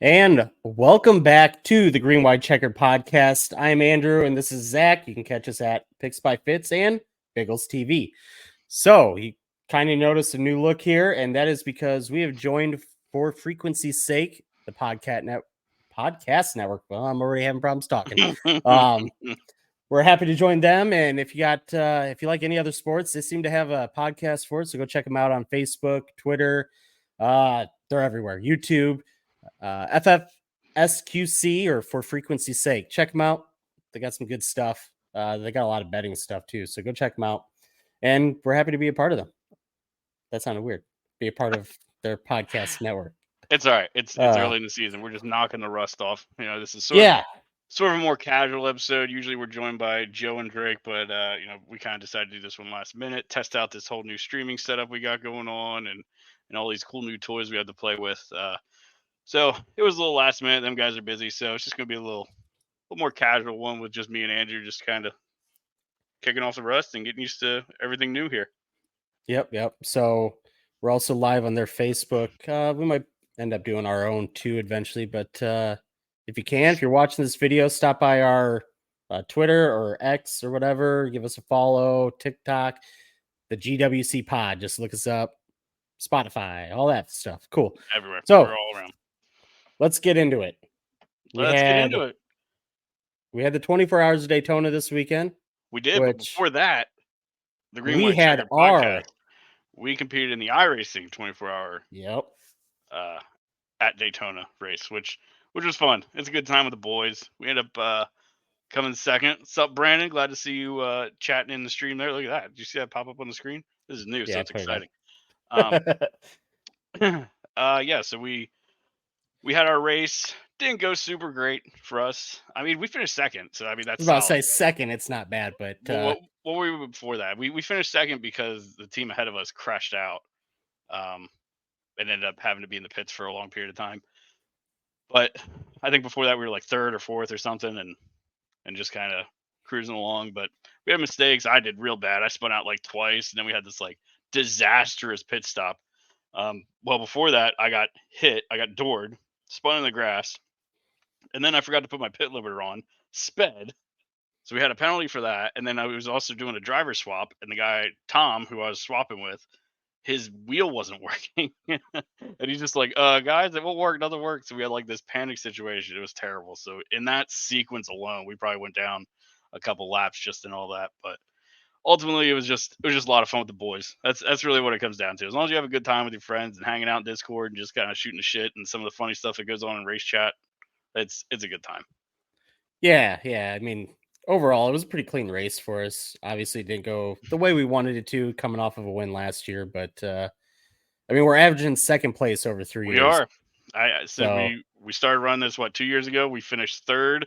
And welcome back to the Green White Checkered Podcast. I'm Andrew, and this is Zach. You can catch us at Picks by Fitz and Biggles TV. So you kind of noticed a new look here, and that is because we have joined, for frequency's sake, the podcast network. Well, I'm already having problems talking. We're happy to join them, and if you like any other sports, they seem to have a podcast for it. So go check them out on Facebook, Twitter. They're everywhere. YouTube. FFSQC, or for frequency's sake. Check them out. They got some good stuff. They got a lot of betting stuff too. So go check them out. And we're happy to be a part of them. That sounded weird. Be a part of their podcast network. It's all right. It's early in the season. We're just knocking the rust off. This is sort of a more casual episode. Usually we're joined by Joe and Drake, but we kind of decided to do this one last minute, test out this whole new streaming setup we got going on and all these cool new toys we had to play with. So it was a little last minute. Them guys are busy, so it's just going to be a little more casual one with just me and Andrew, just kind of kicking off the rust and getting used to everything new here. Yep. So we're also live on their Facebook. We might end up doing our own too eventually, but if you're watching this video, stop by our Twitter or X or whatever. Give us a follow. TikTok, the GWC Pod. Just look us up. Spotify, all that stuff. Cool. Everywhere. So we're all around. Let's get into it. Let's get into it. We had the 24 Hours of Daytona this weekend. We did, but before that, the Green White Checker podcast, we competed in the iRacing 24-hour at Daytona race, which was fun. It's a good time with the boys. We ended up coming second. What's up, Brandon? Glad to see you chatting in the stream there. Look at that. Did you see that pop up on the screen? This is new, so it's exciting. So we had our race. Didn't go super great for us. I mean, we finished second, so I mean that's. I was about to say second. It's not bad, but what were we before that? We finished second because the team ahead of us crashed out, and ended up having to be in the pits for a long period of time. But I think before that we were like third or fourth or something, and just kind of cruising along. But we had mistakes. I did real bad. I spun out like twice, and then we had this like disastrous pit stop. Well, before that, I got hit. I got doored, spun in the grass, and then I forgot to put my pit limiter on, sped. So we had a penalty for that. And then I was also doing a driver swap, and the guy, Tom, who I was swapping with, his wheel wasn't working. And he's just like, guys, it won't work, doesn't work. So we had like this panic situation. It was terrible. So in that sequence alone, we probably went down a couple laps just in all that. But ultimately, it was just a lot of fun with the boys. That's really what it comes down to. As long as you have a good time with your friends and hanging out in Discord and just kind of shooting the shit and some of the funny stuff that goes on in race chat, it's a good time. Yeah. I mean, overall, it was a pretty clean race for us. Obviously, it didn't go the way we wanted it to, coming off of a win last year. But I mean, we're averaging second place over 3 years. We are. We started running this 2 years ago. We finished third.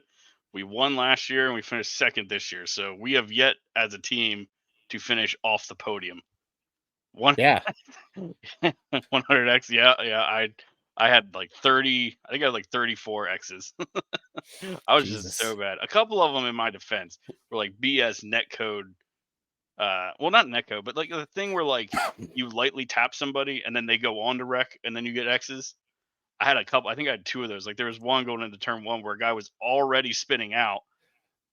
We won last year, and we finished second this year. So we have yet, as a team, to finish off the podium. 100X. Yeah. I had like 30. I think I had like 34 X's. I was just so bad. A couple of them, in my defense, were like BS netcode. Well, not netcode, but like the thing where like you lightly tap somebody and then they go on to wreck, and then you get X's. I had a couple. I think I had two of those. Like there was one going into turn one where a guy was already spinning out.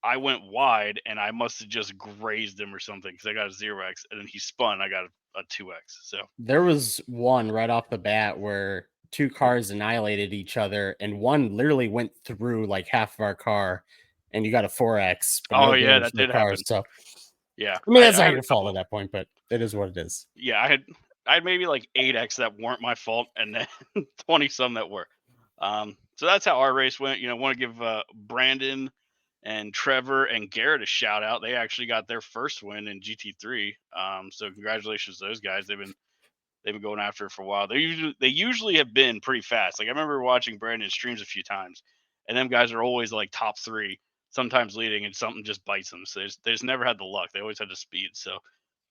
I went wide, and I must have just grazed him or something because I got a 0X, and then he spun. I got a 2X. So there was one right off the bat where two cars annihilated each other, and one literally went through like half of our car, and you got a 4X. Oh yeah, that did happen. So yeah, I mean that's not your fault at that point, but it is what it is. Yeah, I had maybe like 8X that weren't my fault, and then 20 some that were. So that's how our race went. Want to give Brandon and Trevor and Garrett a shout out. They actually got their first win in GT3. So congratulations to those guys. They've been going after it for a while. They usually have been pretty fast. Like I remember watching Brandon's streams a few times, and them guys are always like top 3, sometimes leading, and something just bites them. So they just never had the luck. They always had the speed. So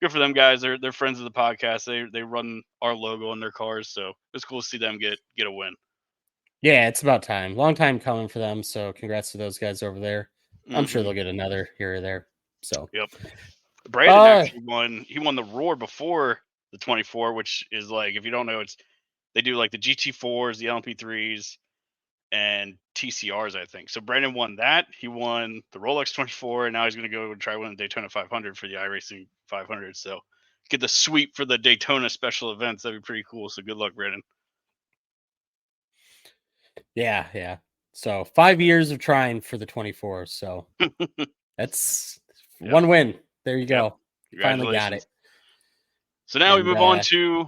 good for them guys. They're friends of the podcast. They run our logo on their cars. So it's cool to see them get a win. Yeah, it's about time. Long time coming for them. So congrats to those guys over there. I'm sure they'll get another here or there. So yep. Brandon actually won. He won the Roar before the 24, which is like, if you don't know, they do like the GT4s, the LMP3s, and TCRs, I think. So Brandon won that. He won the Rolex 24, and now he's going to go and try winning Daytona 500 for the iRacing 500. So get the sweep for the Daytona special events. That'd be pretty cool. So good luck, Brandon. Yeah. So 5 years of trying for the 24. So that's one win. There you go. Finally got it. So now we move on to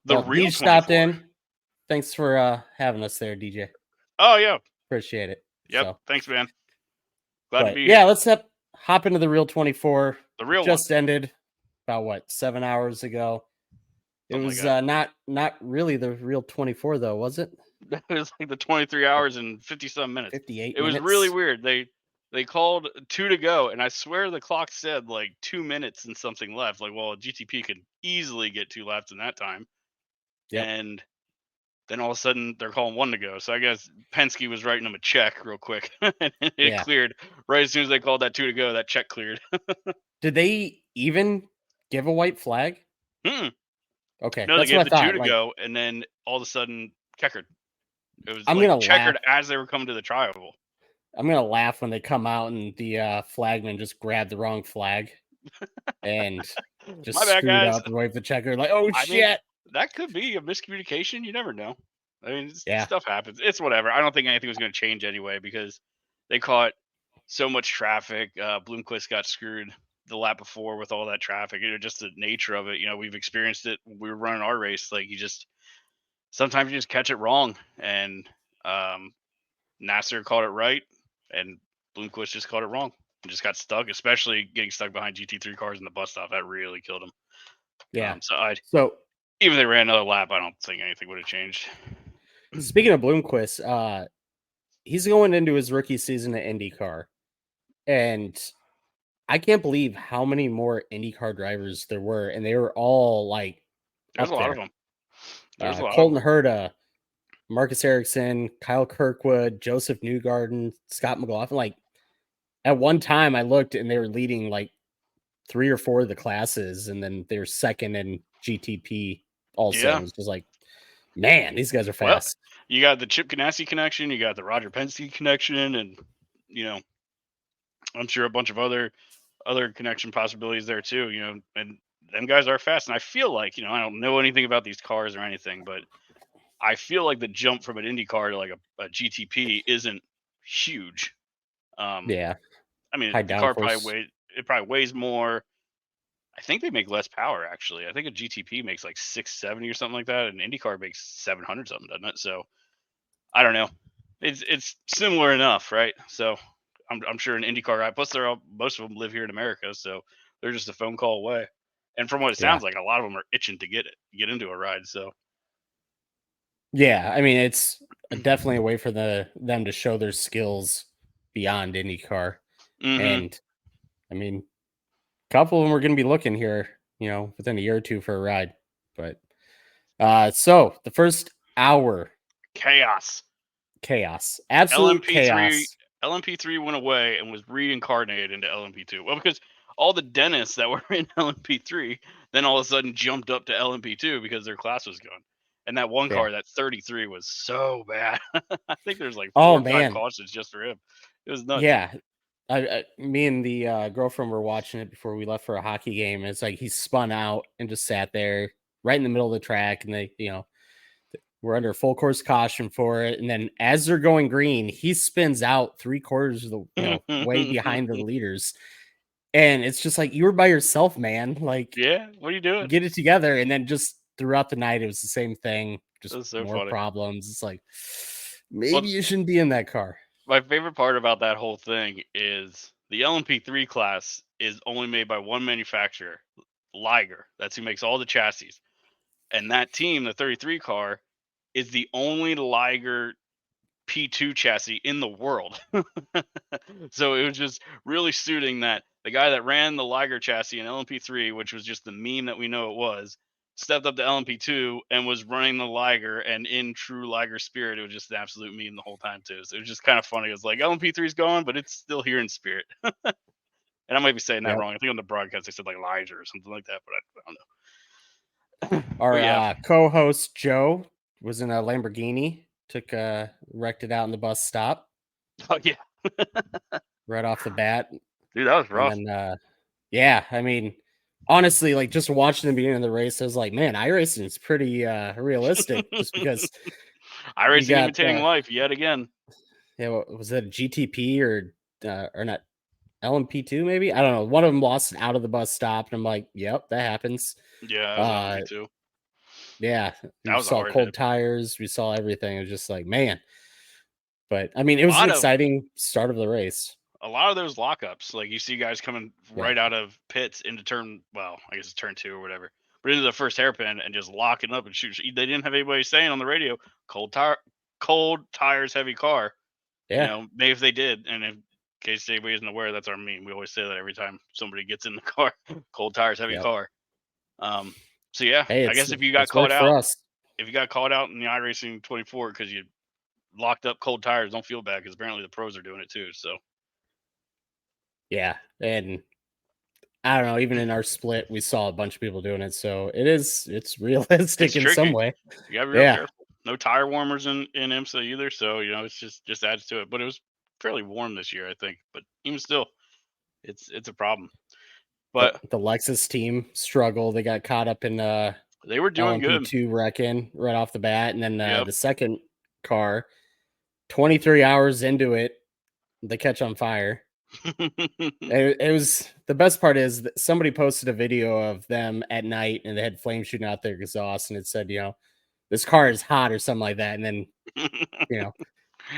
the real he stopped in. Thanks for having us there, DJ. Oh, yeah. Appreciate it. Yep. So. Thanks, man. Glad to be here. Yeah, let's hop into the real 24. The real just ended about 7 hours ago. It was not really the real 24 though, was it? It was like the 23 hours and 50-some minutes. 58 It was really weird. They called 2 to go, and I swear the clock said like 2 minutes and something left. Like, well, GTP could easily get 2 laps in that time. Yep. And then all of a sudden they're calling 1 to go. So I guess Penske was writing them a check real quick. And it cleared right as soon as they called that 2 to go. That check cleared. Did they even give a white flag? Okay, no, that's they gave what I thought. 2 to go, and then all of a sudden checkered. It was checkered as they were coming to the trial. I'm gonna laugh when they come out and the flagman just grabbed the wrong flag and just screwed up and waved the checker. Like, oh shit! Mean, that could be a miscommunication. You never know. I mean, stuff happens. It's whatever. I don't think anything was going to change anyway because they caught so much traffic. Bloomquist got screwed the lap before with all that traffic. Just the nature of it. We've experienced it. We were running our race. Like sometimes you just catch it wrong, and Nasser caught it right, and Bloomquist just caught it wrong. And just got stuck, especially getting stuck behind GT3 cars in the bus stop. That really killed him. Yeah. So even if they ran another lap, I don't think anything would have changed. Speaking of Bloomquist, he's going into his rookie season at IndyCar, and I can't believe how many more IndyCar drivers there were, and they were all like, there's a lot of them. There's Colton Herta, Marcus Ericsson, Kyle Kirkwood, Joseph Newgarden, Scott McLaughlin. Like at one time, I looked and they were leading like 3 or 4 of the classes, and then they were second in GTP. Also, it was just like, man, these guys are fast. Well, you got the Chip Ganassi connection, you got the Roger Penske connection, and I'm sure a bunch of other connection possibilities there too. And them guys are fast, and I feel like I don't know anything about these cars or anything, but I feel like the jump from an Indy car to like a GTP isn't huge. I mean, the car probably weighs more. I think they make less power, actually. I think a GTP makes like 670 or something like that, and IndyCar makes 700 something, doesn't it? So I don't know. It's similar enough, right? So I'm sure an IndyCar guy. Plus, most of them live here in America, so they're just a phone call away. And from what it sounds like, a lot of them are itching to get into a ride. So yeah, I mean, it's definitely a way for them to show their skills beyond IndyCar, and I mean, a couple of them are going to be looking here, within a year or two for a ride. But so the first hour, chaos, absolute chaos. LMP3 went away and was reincarnated into LMP2. Well, because all the dentists that were in LMP3 then all of a sudden jumped up to LMP2 because their class was gone. And that one car, that 33, was so bad. I think there's like 4 or 5 cautions just for him. It was nuts. Yeah. Me and the girlfriend were watching it before we left for a hockey game. And it's like he spun out and just sat there right in the middle of the track. And they, we're under full course caution for it. And then as they're going green, he spins out 3/4 of the way behind the leaders. And it's just like, you were by yourself, man. Like, what are you doing? Get it together. And then just throughout the night, it was the same thing. Just more funny. problems. It's like, maybe you shouldn't be in that car. My favorite part about that whole thing is the LMP3 class is only made by one manufacturer, Liger. That's who makes all the chassis. And that team, the 33 car, is the only Liger P2 chassis in the world. So it was just really suiting that the guy that ran the Liger chassis in LMP3, which was just the meme that we know it was, stepped up to LMP2 and was running the Liger, and in true Liger spirit, it was just an absolute meme the whole time too. So it was just kind of funny. It was like LMP3 is gone, but it's still here in spirit. And I might be saying that wrong. I think on the broadcast they said like Liger or something like that, but I don't know. Our co-host Joe was in a Lamborghini wrecked it out in the bus stop Oh yeah, right off the bat. dude, that was And rough. then yeah, I mean, honestly, like just watching the beginning of the race, I was like, man, iRacing is pretty realistic just because you iRacing got imitating life yet again. yeah, what was it, a GTP or not LMP2 maybe? I don't know. One of them lost it out of the bus stop, and I'm like, yep, that happens. Yeah, that was Uh LMP2. yeah, That we was a saw hard cold hit. tires, we saw everything. It was just like, man. But I mean, it A was an lot of exciting start of the race. those lockups, like you see guys coming Yeah. right out of pits into I guess it's turn 2 or whatever, but into the first hairpin and just locking up and shoot. They didn't have anybody saying on the radio, cold tires, heavy car. You Yeah. know, maybe if they did, and in case anybody isn't aware, that's our meme. We always say that every time somebody gets in the car, cold tires, heavy Yep. car. So yeah, Hey, I guess if you got it's caught worked for out, us. in the iRacing 24 because you locked up cold tires, don't feel bad because apparently the pros are doing it too. So Yeah. And I don't know, even in our split, we saw a bunch of people doing it. So it's realistic it's in some tricky. way. You gotta be real Yeah. careful. No tire warmers in IMSA either, so you know it's just adds to it. But it was fairly warm this year, I think. But even still, it's a problem. But The Lexus team struggle. They got caught up in they were doing good. LMP2 wrecking right off the bat. And then Yep. the second car, 23 hours into it, they catch on fire. It was the best part is that somebody posted a video of them at night and they had flames shooting out their exhaust and it said, this car is hot or something like that. And then, you know,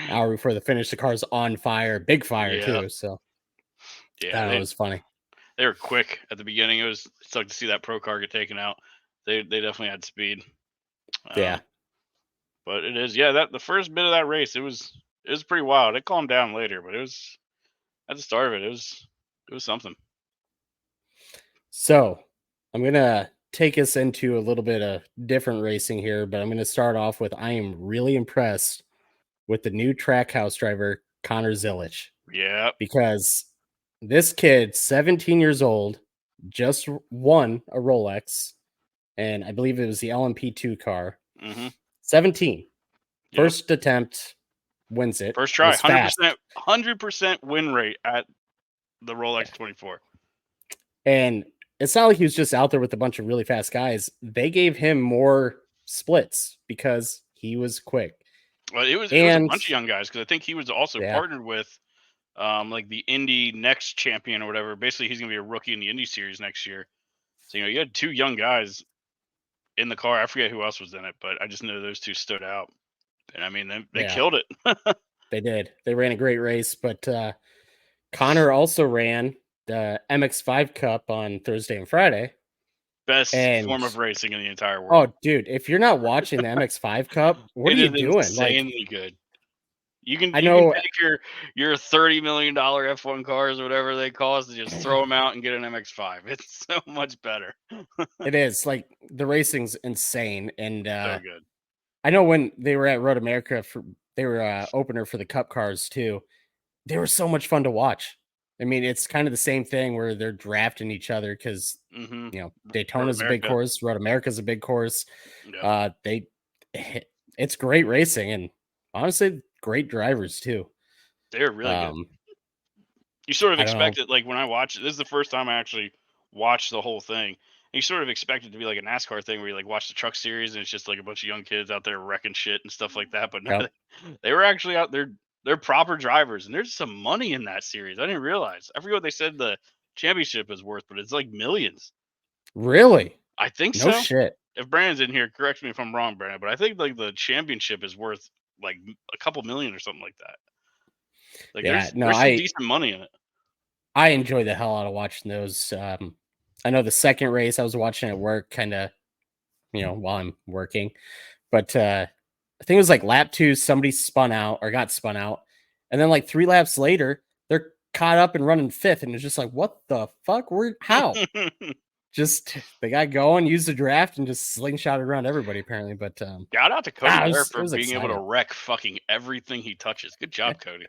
hour before the finish, the car's on fire, big fire Yeah, too. So I yeah. don't know, it was funny. They were quick at the beginning. It sucked to see that pro car get taken out. They definitely had speed. Yeah. But it is, yeah. That the first bit of that race, it was pretty wild. It calmed down later, but it was at the start of it. It was something. So I'm gonna take us into a little bit of different racing here, but I'm gonna start off with I am really impressed with the new track house driver, Connor Zillich, Yeah. because this kid, 17 years old, just won a Rolex, and I believe it was the LMP2 car. Mm-hmm. 17. Yep. First attempt, wins it. First try, 100%, 100% win rate at the Rolex 24. And it's not like he was just out there with a bunch of really fast guys. They gave him more splits because he was quick. Well, it was a bunch of young guys because I think he was also partnered with like the Indy Next champion or whatever. Basically, he's gonna be a rookie in the Indy Series next year. So you had 2 young guys in the car. I forget who else was in it, but I just know those 2 stood out. And I mean, they killed it. They did. They ran a great race, but Connor also ran the MX5 Cup on Thursday and Friday. Best form of racing in the entire world. Oh, dude, if you're not watching the MX5 Cup, what are you doing? Insanely good. You can I know take your $30 million F1 cars or whatever they cost and just throw them out and get an MX5. It's so much better. It is. Like, the racing's insane. And so good. I know when they were at Road America, they were opener for the Cup cars too. They were so much fun to watch. I mean, it's kind of the same thing where they're drafting each other because Daytona's a big course, Road America's a big course. Yep. It's great racing and honestly great drivers too. They're really good. You sort of expect it, like when I watch it, this is the first time I actually watched the whole thing. You sort of expect it to be like a NASCAR thing where you like watch the truck series and it's just like a bunch of young kids out there wrecking shit and stuff like that. But no, they were actually out there. They're proper drivers, and there's some money in that series. I didn't realize. I forget what they said the championship is worth, but it's like millions. Really? I think so. No shit. If Brandon's in here, correct me if I'm wrong, Brandon, but I think like the championship is worth like a couple million or something like that. Like there's some decent money in it. I enjoy the hell out of watching those. I know the second race I was watching at work, kind of, while I'm working, but I think it was like lap 2, somebody got spun out. And then like 3 laps later, they're caught up and running 5th. And it's just like, what the fuck? How? Just they got going, used the draft, and just slingshotted around everybody apparently. But shout out to Cody there for being able to wreck fucking everything he touches. Good job, Cody.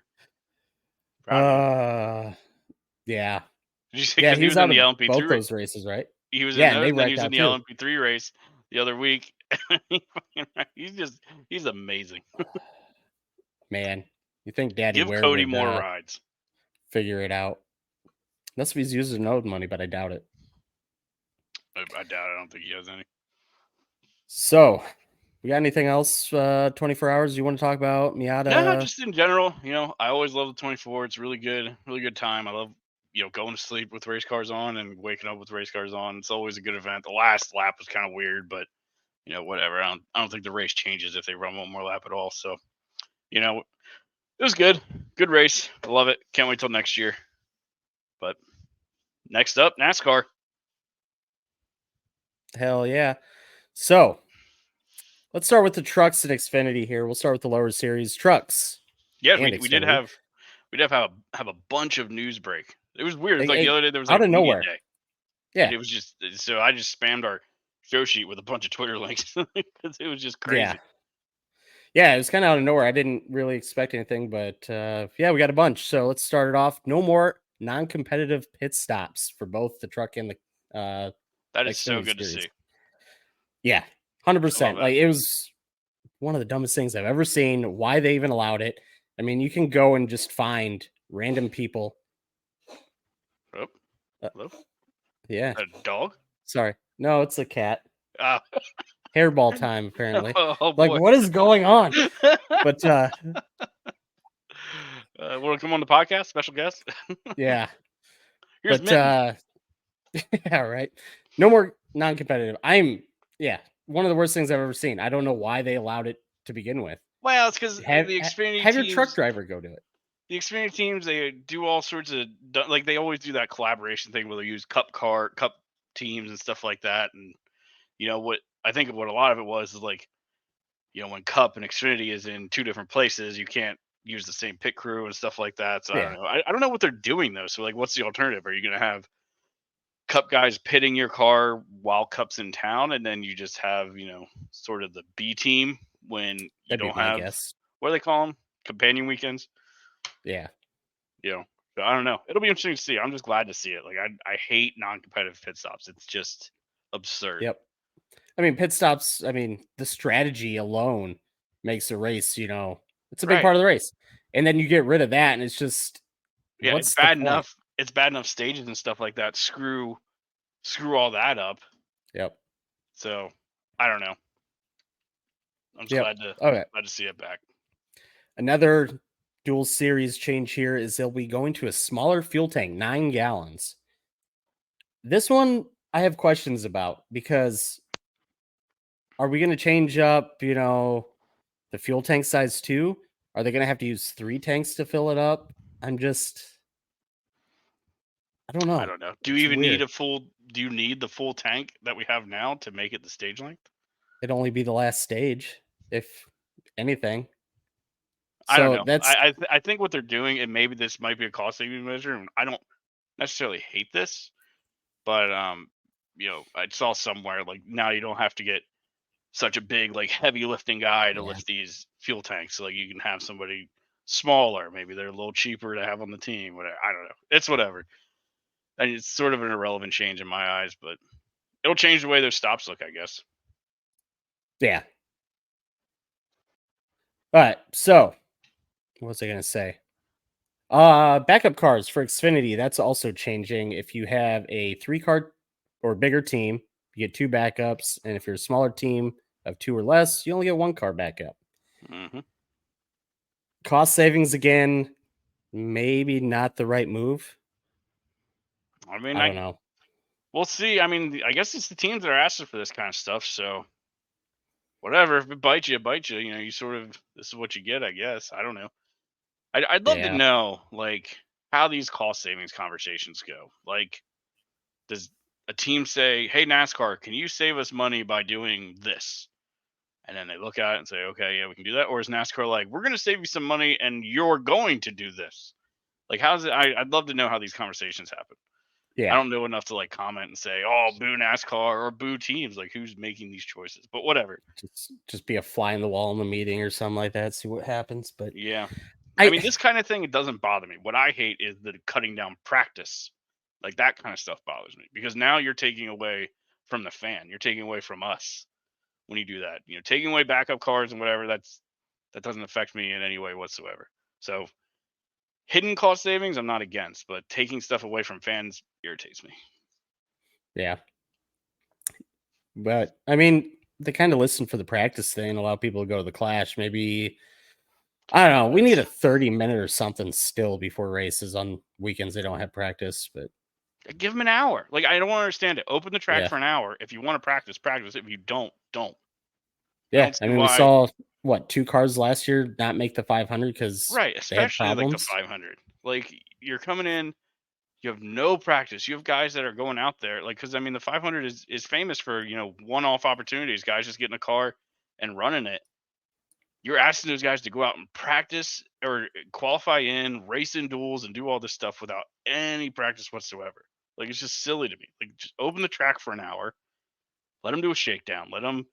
Yeah. Did you say he was in the LMP3 both those races, right? He was in those, and then he was in the LMP3 race the other week, He's amazing. Man, you think Daddy Give Ware Cody would more rides. figure it out? That's if he's using node money, but I doubt it. I doubt it. I don't think he has any. So, we got anything else? 24 hours you want to talk about? No, Miata? just in general. I always love the 24. It's really good time. I love going to sleep with race cars on and waking up with race cars on. It's always a good event. The last lap was kind of weird, but whatever. I don't think the race changes if they run one more lap at all. So, it was good. Good race. I love it. Can't wait till next year. But next up, NASCAR. Hell yeah. So, let's start with the trucks and Xfinity here. We'll start with the lower series trucks. Yeah, and we did Xfinity. have a bunch of news break. It was weird. It's Like, the other day there was out like of media nowhere. day. Yeah. And it was just so I just spammed our show sheet with a bunch of Twitter links because it was just crazy. Yeah, it was kind of out of nowhere. I didn't really expect anything, but yeah, we got a bunch. So let's start it off. No more non-competitive pit stops for both the truck and the That is Xfinity so good series. to see. Yeah, 100%. Like, it was one of the dumbest things I've ever seen. Why they even allowed it? I mean, you can go and just find random people. Oh, hello? Yeah. A dog? Sorry. No, it's a cat. Uh, Hairball time, apparently. oh Like, boy. what is going on? But want to come on the podcast? Special guest? yeah. Here's But Mitten. yeah, right. No more non-competitive. One of the worst things I've ever seen. I don't know why they allowed it to begin with. Well, it's because Have the Xfinity have your teams, truck driver go do it. the Xfinity teams, they do all sorts of like they always do that collaboration thing where they use cup teams and stuff like that. And what I think what a lot of it was is like, when Cup and Xfinity is in two different places, you can't use the same pit crew and stuff like that. So I don't know. I don't know what they're doing though. So like, what's the alternative? Are you going to have Cup guys pitting your car while Cup's in town, and then you just have sort of the B team when you That'd don't be my have guess. what do they call them? Companion weekends. Yeah. So I don't know. It'll be interesting to see. I'm just glad to see it. Like I hate non-competitive pit stops. It's just absurd. Yep. I mean, pit stops. I mean, the strategy alone makes a race. It's a big Right. part of the race, and then you get rid of that, and it's just It's bad enough. It's bad enough stages and stuff like that. Screw all that up. Yep. So I don't know. I'm just glad to see it back. Another dual series change here is they'll be going to a smaller fuel tank, 9 gallons. This one I have questions about because are we going to change up, the fuel tank size too? Are they going to have to use 3 tanks to fill it up? I don't know. I don't know. Do you even need do you need the full tank that we have now to make it the stage length? It'd only be the last stage, if anything. I don't know. I think what they're doing, and maybe this might be a cost saving measure, and I don't necessarily hate this, but I saw somewhere like now you don't have to get such a big like heavy lifting guy to lift these fuel tanks. So, like you can have somebody smaller, maybe they're a little cheaper to have on the team. Whatever. I don't know. It's whatever. And it's sort of an irrelevant change in my eyes, but it'll change the way those stops look, I guess. Yeah. All right. So, what was I going to say? Backup cars for Xfinity. That's also changing. If you have a 3-car or bigger team, you get 2 backups. And if you're a smaller team of 2 or less, you only get 1 car backup. Mm-hmm. Cost savings again, maybe not the right move. I mean, I don't know. We'll see. I mean, I guess it's the teams that are asking for this kind of stuff. So whatever, if it bites you, it bites you. You sort of, this is what you get, I guess. I don't know. I'd love to know, like, how these cost savings conversations go. Like, does a team say, hey, NASCAR, can you save us money by doing this? And then they look at it and say, okay, yeah, we can do that. Or is NASCAR like, we're going to save you some money and you're going to do this? Like, how's it? I'd love to know how these conversations happen. Yeah. I don't know enough to like comment and say, oh, boo NASCAR or boo teams. Like, who's making these choices? But whatever. Just be a fly in the wall in the meeting or something like that. See what happens. But yeah, I mean, this kind of thing, it doesn't bother me. What I hate is the cutting down practice. Like that kind of stuff bothers me because now you're taking away from the fan. You're taking away from us when you do that. Taking away backup cars and whatever, that doesn't affect me in any way whatsoever. So hidden cost savings, I'm not against, but taking stuff away from fans irritates me. Yeah. But I mean, they kind of listen for the practice thing and allow people to go to the Clash. Maybe, I don't know. We need a 30-minute or something still before races on weekends. They don't have practice, but give them an hour. Like, I don't understand it. Open the track yeah. for an hour. If you want to practice, practice. If you don't. Yeah. I mean, we saw 2 cars last year not make the 500 because right, they had especially like the problems. 500. Like, you're coming in, you have no practice. You have guys that are going out there, like, because I mean, the 500 is famous for one-off opportunities. Guys just getting a car and running it. You're asking those guys to go out and practice or qualify in, race in duels, and do all this stuff without any practice whatsoever. Like, it's just silly to me. Like, just open the track for an hour, let them do a shakedown, let them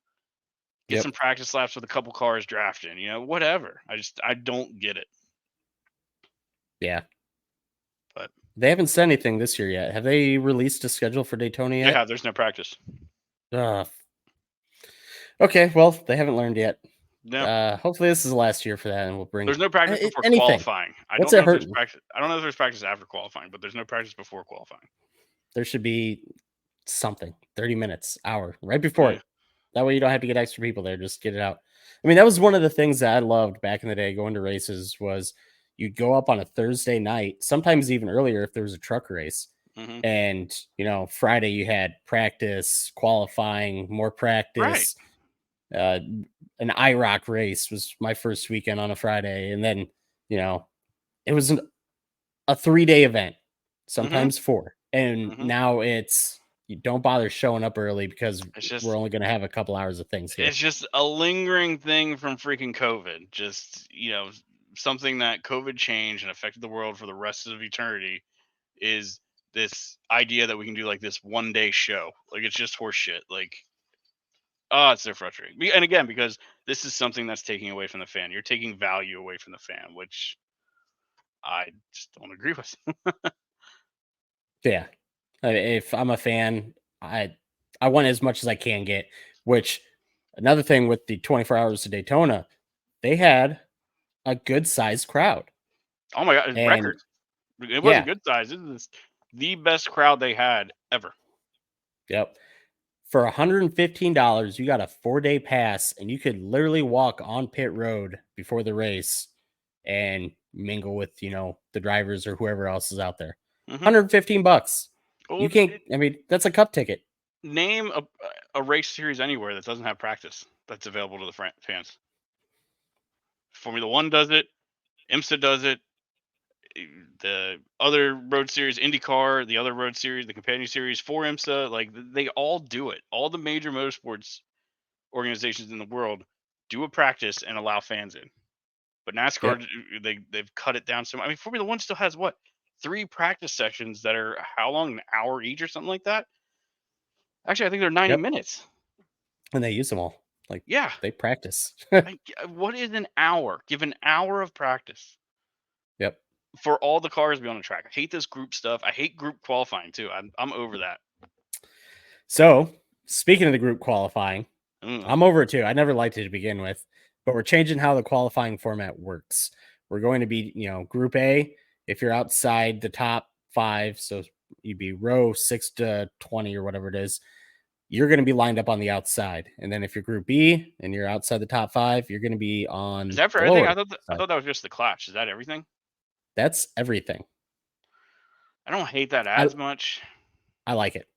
get some practice laps with a couple cars drafting, whatever. I don't get it. Yeah. But they haven't said anything this year yet. Have they released a schedule for Daytona yet? Yeah, there's no practice. Okay, well, they haven't learned yet. No. Hopefully this is the last year for that, and we'll bring. There's no practice before anything. Qualifying. What's it hurt? I don't know if there's practice after qualifying, but there's no practice before qualifying. There should be something, 30 minutes, hour, right before it. That way you don't have to get extra people there. Just get it out. I mean, that was one of the things that I loved back in the day going to races was you'd go up on a Thursday night, sometimes even earlier if there was a truck race. Mm-hmm. And, Friday you had practice, qualifying, more practice. Right. An IROC race was my first weekend on a Friday. And then, it was a 3-day event, sometimes 4. And now it's, you don't bother showing up early because we're only going to have a couple hours of things here. It's just a lingering thing from freaking COVID. Just, something that COVID changed and affected the world for the rest of eternity is this idea that we can do like this 1-day show. Like, it's just horse shit. Like, it's so frustrating. And again, because this is something that's taking away from the fan. You're taking value away from the fan, which I just don't agree with. Yeah. If I'm a fan, I want as much as I can get, which another thing with the 24 hours of Daytona, they had a good sized crowd. Oh my God. Record. It wasn't good size. This is the best crowd they had ever. Yep. For $115, you got a 4-day pass and you could literally walk on pit road before the race and mingle with, the drivers or whoever else is out there. $115. Well, you can't, that's a cup ticket. Name a race series anywhere that doesn't have practice that's available to the fans. Formula 1 does it. IMSA does it. The other road series, IndyCar, the other road series, the companion series for IMSA, like, they all do it. All the major motorsports organizations in the world do a practice and allow fans in. But NASCAR, they've cut it down so much. I mean, Formula 1 still has 3 practice sections that are how long? An hour each or something like that? Actually, I think they're 90 minutes. And they use them all. Like, they practice. What is an hour? Give an hour of practice. Yep. For all the cars to be on the track. I hate this group stuff. I hate group qualifying too. I'm over that. So, speaking of the group qualifying, I'm over it too. I never liked it to begin with, but we're changing how the qualifying format works. We're going to be, Group A, if you're outside the top 5, so you'd be row 6 to 20 or whatever it is, you're going to be lined up on the outside. And then if you're Group B and you're outside the top 5, you're going to be on. Is that for everything? I thought that was just the Clash. Is that everything? That's everything. I don't hate that as much. I like it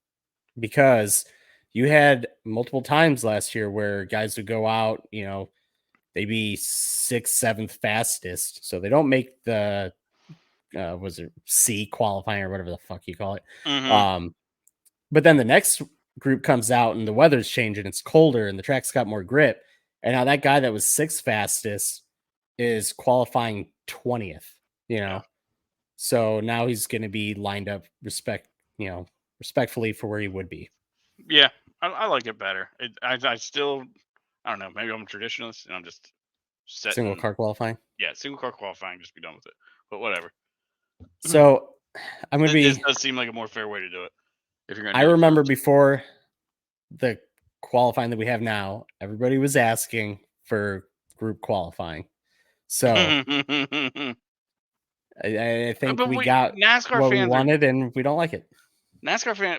because you had multiple times last year where guys would go out, they'd be 6th, 7th fastest. So they don't make the, was it C qualifying or whatever the fuck you call it. But then the next group comes out and the weather's changing. It's colder and the track's got more grip. And now that guy that was 6th fastest is qualifying 20th. So now he's going to be lined up respectfully for where he would be. Yeah, I like it better. I still, I don't know, maybe I'm a traditionalist and I'm just single car qualifying. Yeah, single car qualifying, just be done with it. But whatever. So I'm going to be. This does seem like a more fair way to do it. If you're going to I remember before the qualifying that we have now, everybody was asking for group qualifying. So I think But we got NASCAR what we fans wanted, and we don't like it.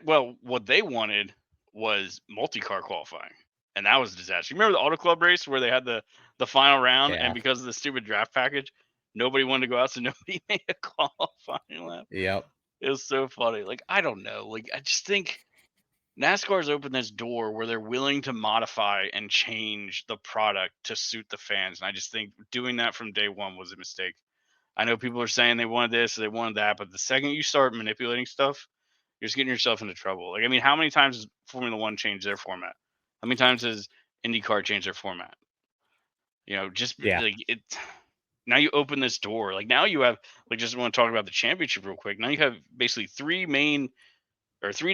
well, what they wanted was multi-car qualifying, and that was a disaster. You remember the Auto Club race where they had the final round, Yeah. and because of the stupid draft package, nobody wanted to go out, so nobody made a qualifying lap. Yep. It was so funny. Like, I don't know. Like, I just think NASCAR's opened this door where they're willing to modify and change the product to suit the fans, and I just think doing that from day one was a mistake. I know people are saying they wanted this, or they wanted that, but the second you start manipulating stuff, you're just getting yourself into trouble. Like, I mean, how many times has Formula One changed their format? How many times has IndyCar changed their format? You know, just Yeah. like it. Now you open this door. Like, now you have, like, just want to talk about the championship real quick. Now you have basically three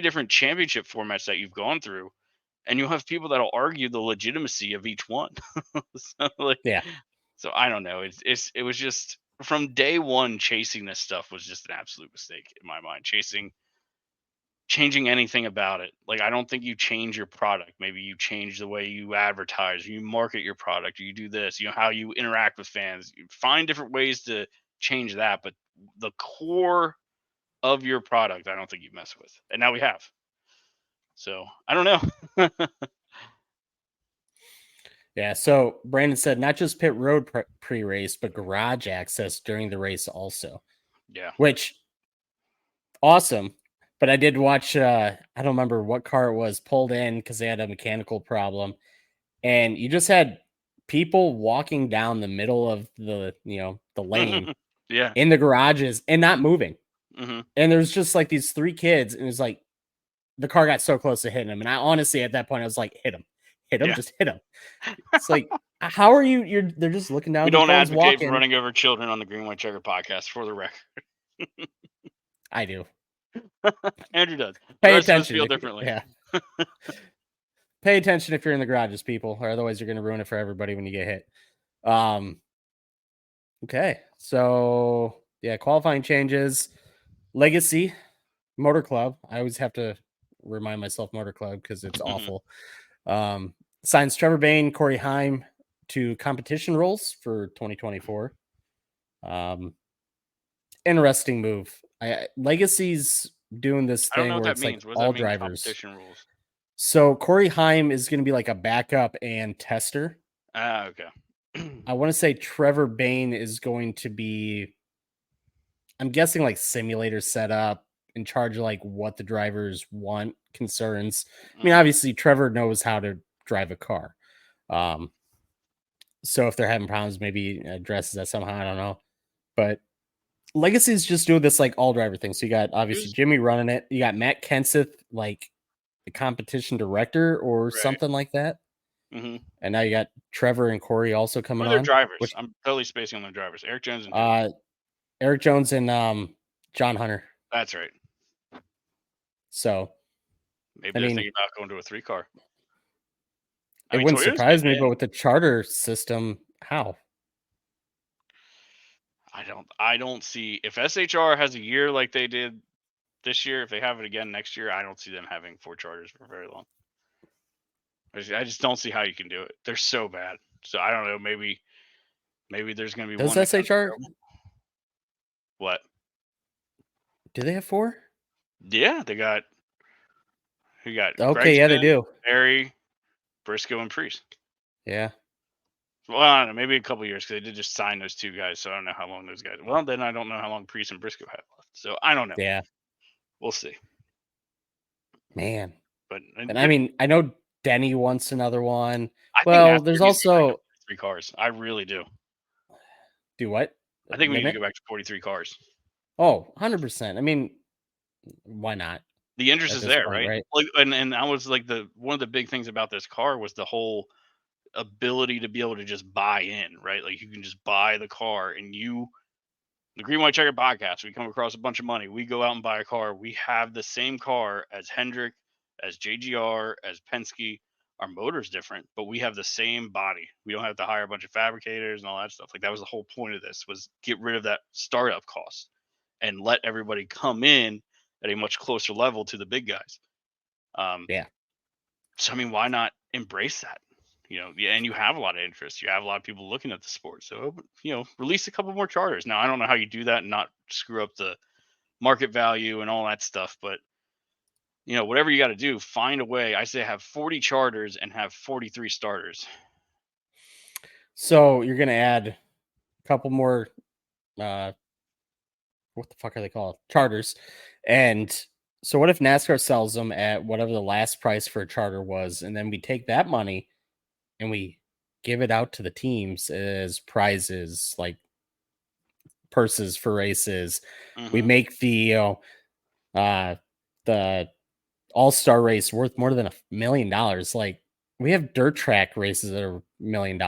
different championship formats that you've gone through, and you'll have people that'll argue the legitimacy of each one. So, like, Yeah. so I don't know. It was just from day one, chasing this stuff was just an absolute mistake in my mind. Changing anything about it. Like, I don't think you change your product. Maybe you change the way you advertise, you market your product, or you do this, you know, how you interact with fans. You find different ways to change that, but the core of your product, I don't think you mess with. And now we have. So, I don't know. Yeah. So Brandon said not just pit road pre-race, but garage access during the race also. Yeah. Which awesome. But I did watch I don't remember what car it was pulled in because they had a mechanical problem. And you just had people walking down the middle of the lane Yeah. in the garages and not moving. Hmm. And there's just like these three kids, and it's like the car got so close to hitting him. And I honestly at that point I was like, hit him, Yeah. just hit him. It's like, how are you? They're just looking down We at their don't phones advocate for walking. running over children on the Green White Checker podcast, for the record. I do. Andrew does. The Pay rest of us attention. feel differently. Yeah. Pay attention if you're in the garages, people, or otherwise you're going to ruin it for everybody when you get hit. Okay. So, yeah, qualifying changes. Legacy Motor Club. I always have to remind myself Motor Club because it's awful. Signs Trevor Bayne, Corey Heim to competition roles for 2024. Interesting move. Legacy's doing this I don't thing know what where that it's like means. What does all that mean, drivers. competition rules? So Corey Heim is going to be like a backup and tester. Okay. I want to say Trevor Bayne is going to be, I'm guessing, like simulator setup, in charge of like what the drivers want, concerns. I mean, obviously Trevor knows how to drive a car. So if they're having problems, maybe addresses that somehow. I don't know. But Legacy's just doing this like all driver thing. So you got obviously Jimmy running it. You got Matt Kenseth, like the competition director or something like that. Mm-hmm. And now you got Trevor and Corey also coming Who are their on. drivers? Which, I'm totally spacing on their drivers. Eric Jones and Eric Jones and John Hunter. That's right. So maybe they're thinking about going to a 3-car. It wouldn't surprise me, but with the charter system, how? I don't see, if SHR has a year like they did this year, if they have it again next year, I don't see them having 4 charters for very long. I just don't see how you can do it. They're so bad. So I don't know. Maybe there's going to be Does one. SHR? What? Do they have 4? Yeah, they got. Who got? Okay, yeah, they do. Barry, Briscoe, and Priest. Yeah. Well, I don't know. Maybe a couple years because they did just sign those 2 guys. So I don't know how long those guys. Well, then I don't know how long Priest and Briscoe have left. So I don't know. Yeah. We'll see. Man. But I mean, I know Denny wants another one. Well, there's also 3 cars. I really do. Do what? I think we need to go back to 43 cars. Oh, 100%. I mean, why not? The interest is there, right? Like, and I was like, one of the big things about this car was the whole ability to be able to just buy in, right? Like, you can just buy the car, and the Green White Checker podcast, we come across a bunch of money, we go out and buy a car, we have the same car as Hendrick, as JGR, as Penske. Our motor's different, but we have the same body. We don't have to hire a bunch of fabricators and all that stuff. Like, that was the whole point of this, was get rid of that startup cost and let everybody come in at a much closer level to the big guys. Yeah. So I mean, why not embrace that. And you have a lot of interest. You have a lot of people looking at the sport. So, release a couple more charters. Now, I don't know how you do that and not screw up the market value and all that stuff, but whatever you got to do, find a way. I say have 40 charters and have 43 starters. So you're gonna add a couple more what the fuck are they called? Charters. And so what if NASCAR sells them at whatever the last price for a charter was, and then we take that money and we give it out to the teams as prizes, like purses for races. We make the the all-star race worth more than $1 million. Like, we have dirt track races that are $1 million.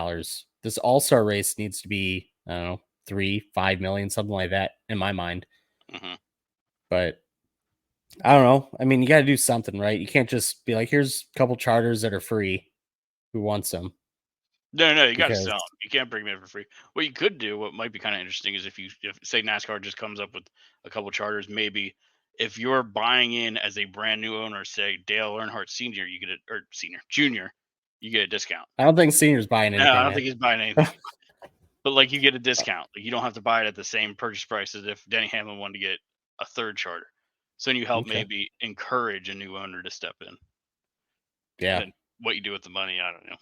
This all-star race needs to be, I don't know, 3-5 million, something like that in my mind. But I don't know. I mean, you got to do something, right? You can't just be like, here's a couple charters that are free. Who wants them? No, you got to sell them. You can't bring them in for free. What you could do, what might be kind of interesting, is if say NASCAR just comes up with a couple charters, maybe if you're buying in as a brand new owner, say Dale Earnhardt Senior, you get Junior, you get a discount. I don't think Senior's buying anything. No, I don't think he's buying anything. But like, you get a discount. Like, you don't have to buy it at the same purchase price as if Denny Hamlin wanted to get a third charter. So then you help maybe encourage a new owner to step in. Yeah. And what you do with the money, I don't know.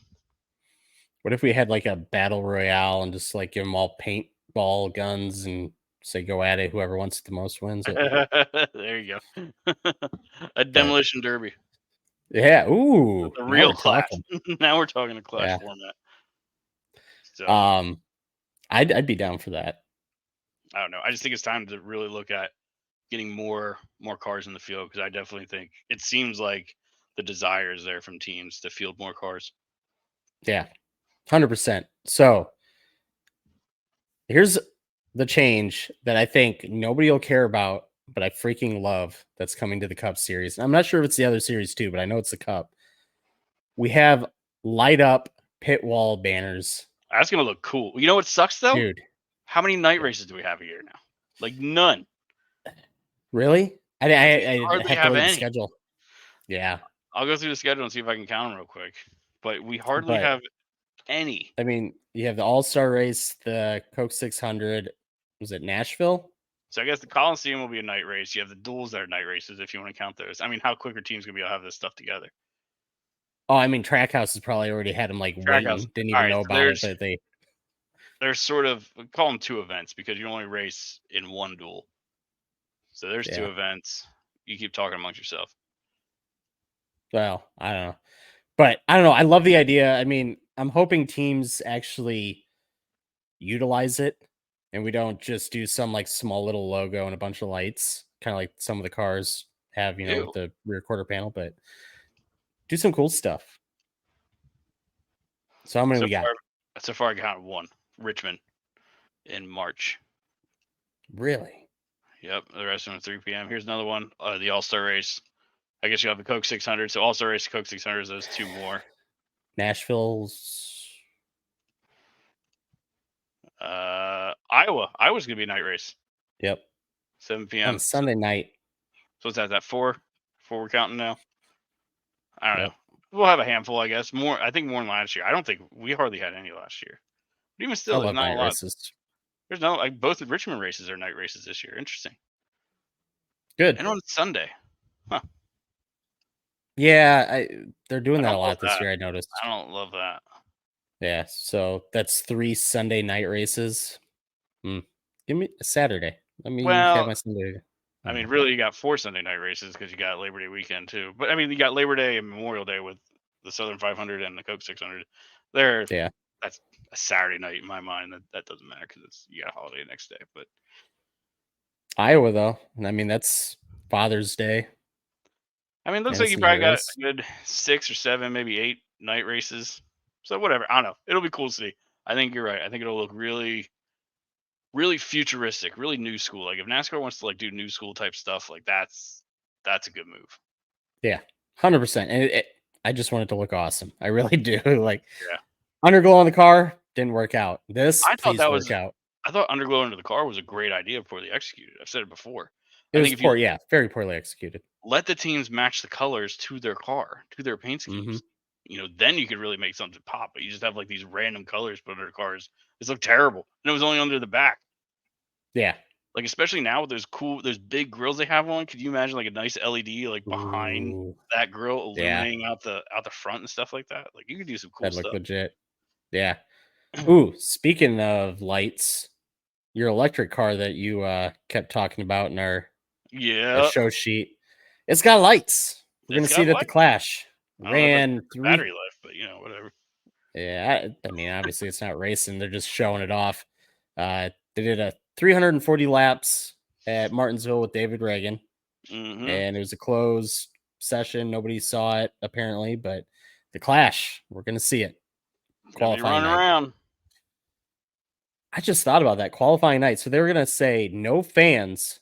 What if we had like a battle royale and just like give them all paintball guns and say go at it? Whoever wants the most wins it. There you go. A demolition derby. Yeah. Ooh. The real Clash. Now we're talking a Clash format. So, I'd be down for that. I don't know. I just think it's time to really look at getting more cars in the field, because I definitely think it seems like the desire is there from teams to field more cars. Yeah, 100%. So here's the change that I think nobody will care about, but I freaking love that's coming to the Cup Series. I'm not sure if it's the other series too, but I know it's the Cup. We have light up pit wall banners. That's going to look cool. You know what sucks, though? Dude. How many night races do we have a year now? Like, none. Really? I hardly have any. Schedule. Yeah. I'll go through the schedule and see if I can count them real quick. But we hardly have any. I mean, you have the All-Star race, the Coke 600. Was it Nashville? So I guess the Coliseum will be a night race. You have the duels that are night races, if you want to count those. I mean, how quick are teams going to be able to have this stuff together? Oh, I mean, Trackhouse has probably already had them like waiting. Didn't even know about it, but there's sort of, call them two events, because you only race in one duel. So there's two events. You keep talking amongst yourself. Well, I don't know. But I don't know. I love the idea. I mean, I'm hoping teams actually utilize it and we don't just do some like small little logo and a bunch of lights, kind of like some of the cars have, with the rear quarter panel, but do some cool stuff. So how many we got? So far, I got one. Richmond in March. Really? Yep. The rest of them at 3 p.m. Here's another one. The All-Star race. I guess you have the Coke 600. So All-Star race, Coke 600, those two more. Nashville's. Iowa. Iowa's going to be a night race. Yep. 7 p.m. On Sunday night. So what's that? That 4? 4 we're counting now? I don't know. We'll have a handful, I guess. More. I think more than last year. I don't think we hardly had any last year. But even still, there's not a lot. Races. There's no, like, both the Richmond races are night races this year. Interesting. Good. And on Sunday. Huh. Yeah, they're doing that a lot this year, I noticed. I don't love that. Yeah, so that's 3 Sunday night races. Give me a Saturday. Let me have my Sunday. I mean, really, you got 4 Sunday night races because you got Labor Day weekend too. But I mean, you got Labor Day and Memorial Day with the Southern 500 and the Coke 600. That's a Saturday night in my mind. That doesn't matter because you got a holiday next day. But Iowa, though, I mean, that's Father's Day. I mean, it looks like you probably got a good 6 or 7, maybe 8 night races. So whatever. I don't know. It'll be cool to see. I think you're right. I think it'll look really, really futuristic, really new school. Like if NASCAR wants to like do new school type stuff, like that's a good move. Yeah, 100%. And I just want it to look awesome. I really do. Like, underglow on the car didn't work out. I thought that work out. I thought underglow under the car was a great idea, poorly executed. I've said it before. It was poor, very poorly executed. Let the teams match the colors to their car, to their paint schemes. then you could really make something pop. But you just have like these random colors put under cars. This looked terrible, and it was only under the back. Yeah. Like, especially now with those big grills they have on. Could you imagine like a nice LED like behind Ooh, that grill yeah, illuminating out the front and stuff like that? Like, you could do some cool that looked stuff. legit. Yeah. Ooh, speaking of lights, your electric car that you kept talking about in our Yeah, show sheet, it's got lights. We're gonna it's see got it at the light. Clash. I don't know if that's Ran battery 3. life, but whatever. Yeah, I mean, obviously it's not racing; they're just showing it off. They did a 340 laps at Martinsville with David Reagan, Mm-hmm. and it was a closed session. Nobody saw it apparently, but the Clash, we're gonna see it. Gonna be Qualifying running night. around. I just thought about that qualifying night. So they were gonna say no fans,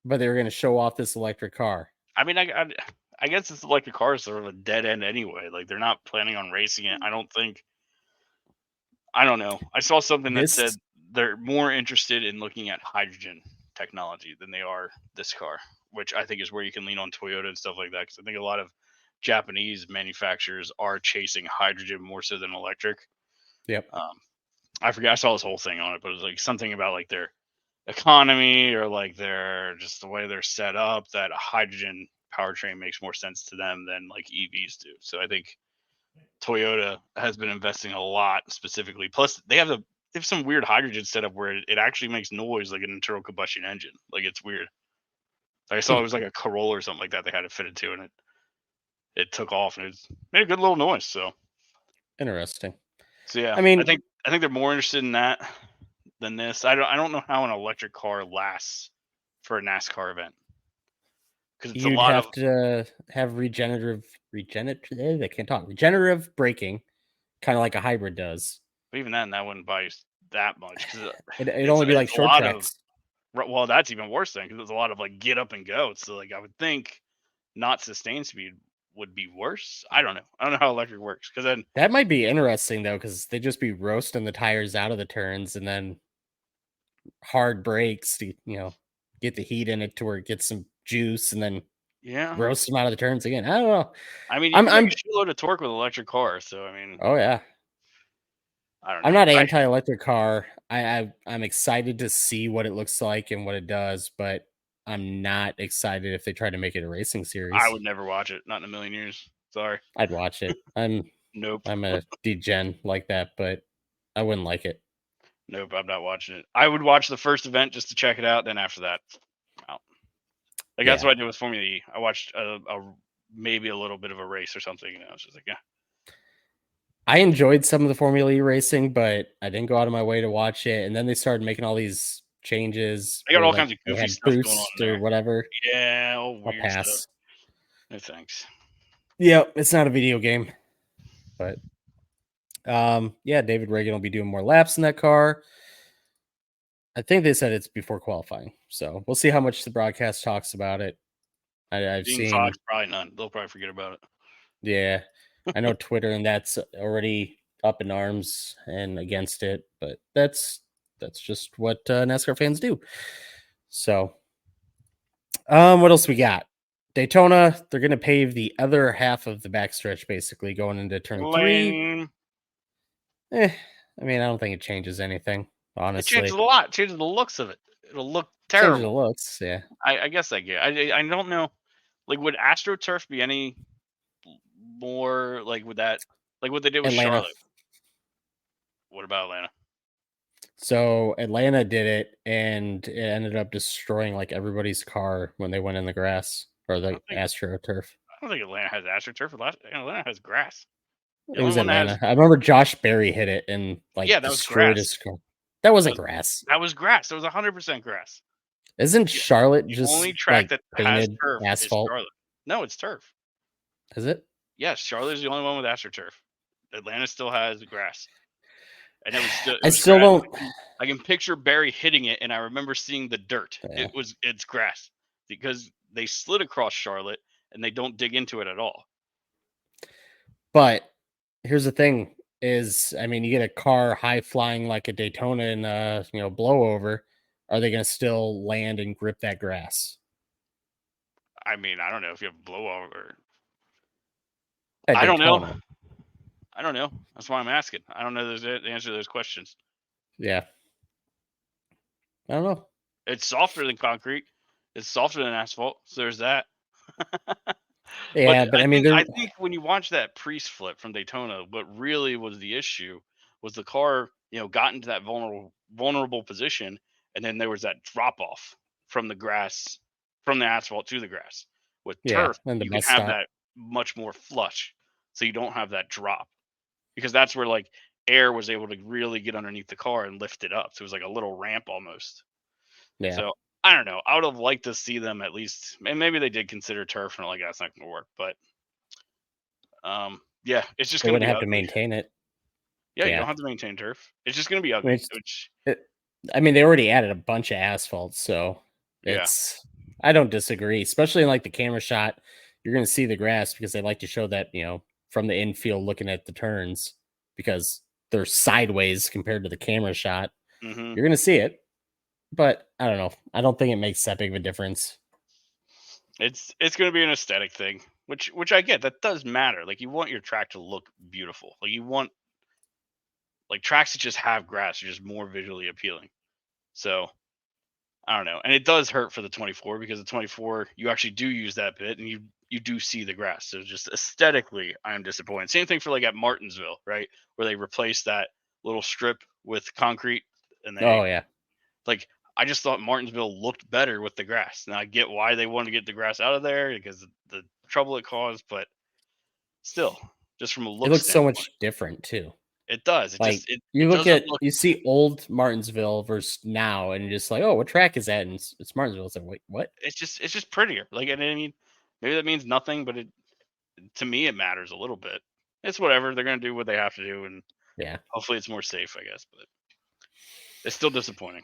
but they were gonna show off this electric car. I mean, I guess this electric car is sort of a dead end anyway. Like, they're not planning on racing it. I don't think. I don't know. I saw something that This, said they're more interested in looking at hydrogen technology than they are this car, which I think is where you can lean on Toyota and stuff like that. Because I think a lot of Japanese manufacturers are chasing hydrogen more so than electric. yep. I forget. I saw this whole thing on it, but it was like something about like their economy or like their just the way they're set up that a hydrogen powertrain makes more sense to them than like EVs do. So I think Toyota has been investing a lot specifically. Plus, they have some weird hydrogen setup where it actually makes noise like an internal combustion engine. Like, it's weird. I saw it was like a Corolla or something like that they had it fitted to, and it took off and it made a good little noise. So Interesting. yeah, I mean, I think they're more interested in that than this. I don't know how an electric car lasts for a NASCAR event because it's a you'd lot of. have to have regenerative. I can't talk. Regenerative braking, kind of like a hybrid does. But even then, that wouldn't buy you that much because It'd only be like it's a short lot of. tracks. Well, that's even worse then because there's a lot of like get up and go. So like I would think not sustained speed would be worse. I don't know. I don't know how electric works because then That might be interesting though, because they just be roasting the tires out of the turns and then hard brakes to get the heat in it to where it gets some juice and then yeah. roast them out of the turns again. I don't know. I mean, you I'm can make I'm a shitload of torque with an electric car. So I mean, oh yeah. I don't I'm know. not anti-electric car. I'm excited to see what it looks like and what it does, but I'm not excited if they try to make it a racing series. I would never watch it. Not in a million years. Sorry. I'd watch it. I'm Nope. a degen like that, but I wouldn't like it. Nope. I'm not watching it. I would watch the first event just to check it out. Then after that, out. Like that's Yeah. what I did with Formula E. I watched maybe a little bit of a race or something, and I was just like, yeah. I enjoyed some of the Formula E racing, but I didn't go out of my way to watch it. And then they started making all these changes. They got where, all like, kinds of they goofy had stuff going on boost in or there. whatever. Yeah, all I'll weird stuff. pass. No thanks. Yep, it's not a video game, but yeah, David Reagan will be doing more laps in that car. I think they said it's before qualifying, so we'll see how much the broadcast talks about it. I've Dean seen Fox, probably none. They'll probably forget about it. Yeah, I know Twitter and that's already up in arms and against it, but that's just what NASCAR fans do. So, what else we got? Daytona, they're going to pave the other half of the backstretch, basically going into turn 3. Lame. I mean, I don't think it changes anything, honestly. It changes a lot. It changes the looks of it. It'll look Changes terrible. the looks, yeah. I guess I get. I don't know. Like, would AstroTurf be any more like would that like what they did with Atlanta. Charlotte? What about Atlanta? So Atlanta did it, and it ended up destroying like everybody's car when they went in the grass or the AstroTurf. I don't think Atlanta has AstroTurf. Atlanta has grass. It was Atlanta. I remember Josh Berry hit it and like that was destroyed his car. That wasn't grass. That was grass. That was 100% grass. Isn't Charlotte just only track like that has painted turf asphalt? is Charlotte. No, it's turf. Is it? Yes, Charlotte is the only one with AstroTurf. Atlanta still has grass. And it was still. I still don't. I can picture Barry hitting it, and I remember seeing the dirt. Yeah. It's grass because they slid across Charlotte and they don't dig into it at all. But here's the thing: I mean, you get a car high flying like a Daytona and blowover. Are they going to still land and grip that grass? I mean, I don't know if you have blowover. I don't know. I don't know. That's why I'm asking. I don't know the answer to those questions. Yeah. I don't know. It's softer than concrete. It's softer than asphalt. So there's that. But Yeah, but I I mean, think there. I think when you watch that Priest flip from Daytona, what really was the issue was the car, got into that vulnerable position, and then there was that drop off from the grass, from the asphalt to the grass. With Yeah, turf, and the you can bus have stop. that much more flush, so you don't have that drop because that's where like air was able to really get underneath the car and lift it up. So it was like a little ramp almost. Yeah, So I don't know. I would have liked to see them at least, and maybe they did consider turf and like that's not going to work. But yeah, it's just they going to wouldn't be have to ugly. maintain it. Yeah, you Yeah, don't have to maintain turf. It's just going to be I mean, ugly. Which I mean, they already added a bunch of asphalt, so yeah, it's. I don't disagree, especially in like the camera shot. You're going to see the grass because they like to show that from the infield looking at the turns because they're sideways compared to the camera shot. hmm You're going to see it, but I don't know. I don't think it makes that big of a difference. it's going to be an aesthetic thing, which I get. That does matter. Like you want your track to look beautiful. Like you want like tracks that just have grass are just more visually appealing. So I don't know. And it does hurt for the 24 because the 24 you actually do use that bit and you do see the grass. So just aesthetically, I'm disappointed. Same thing for like at Martinsville, right? Where they replaced that little strip with concrete and they Oh yeah, like I just thought Martinsville looked better with the grass. Now I get why they wanted to get the grass out of there because of the trouble it caused, but still, just from a it look looks so standpoint, much different too. it does. It Like just it, you it look doesn't at look you see old Martinsville versus now, and you're just like, oh, what track is that? And it's Martinsville. It's like, wait, what? it's just prettier. Like and I mean, maybe that means nothing, but it to me it matters a little bit. It's whatever. They're gonna do what they have to do and Yeah. hopefully it's more safe, I guess, but it's still disappointing.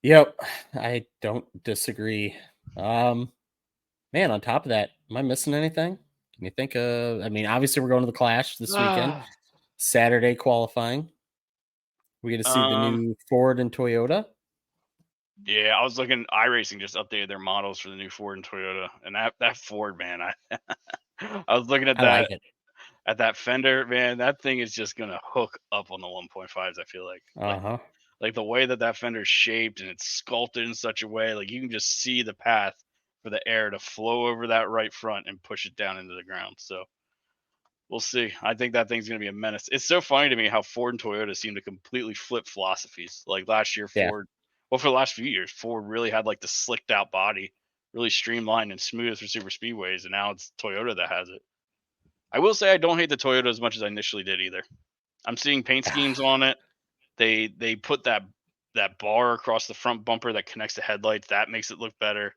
Yep. I don't disagree. Um, man, on top of that, am I missing anything? Can you think of? I mean, obviously we're going to the Clash this weekend. Saturday qualifying. We get to see the um new Ford and Toyota. yeah, I was looking iRacing just updated their models for the new Ford and Toyota. And that Ford, man, I was looking I like it. at that fender, man. That thing is just gonna hook up on the 1.5s. I feel Uh huh. like the way that fender's shaped and it's sculpted in such a way, like you can just see the path for the air to flow over that right front and push it down into the ground. So we'll see. I think that thing's gonna be a menace. It's so funny to me how Ford and Toyota seem to completely flip philosophies. Like last year, Yeah. well, for the last few years, Ford really had like the slicked out body, really streamlined and smooth for super speedways, and now it's Toyota that has it. I will say I don't hate the Toyota as much as I initially did either. I'm seeing paint schemes on it. They put that bar across the front bumper that connects the headlights. That makes it look better.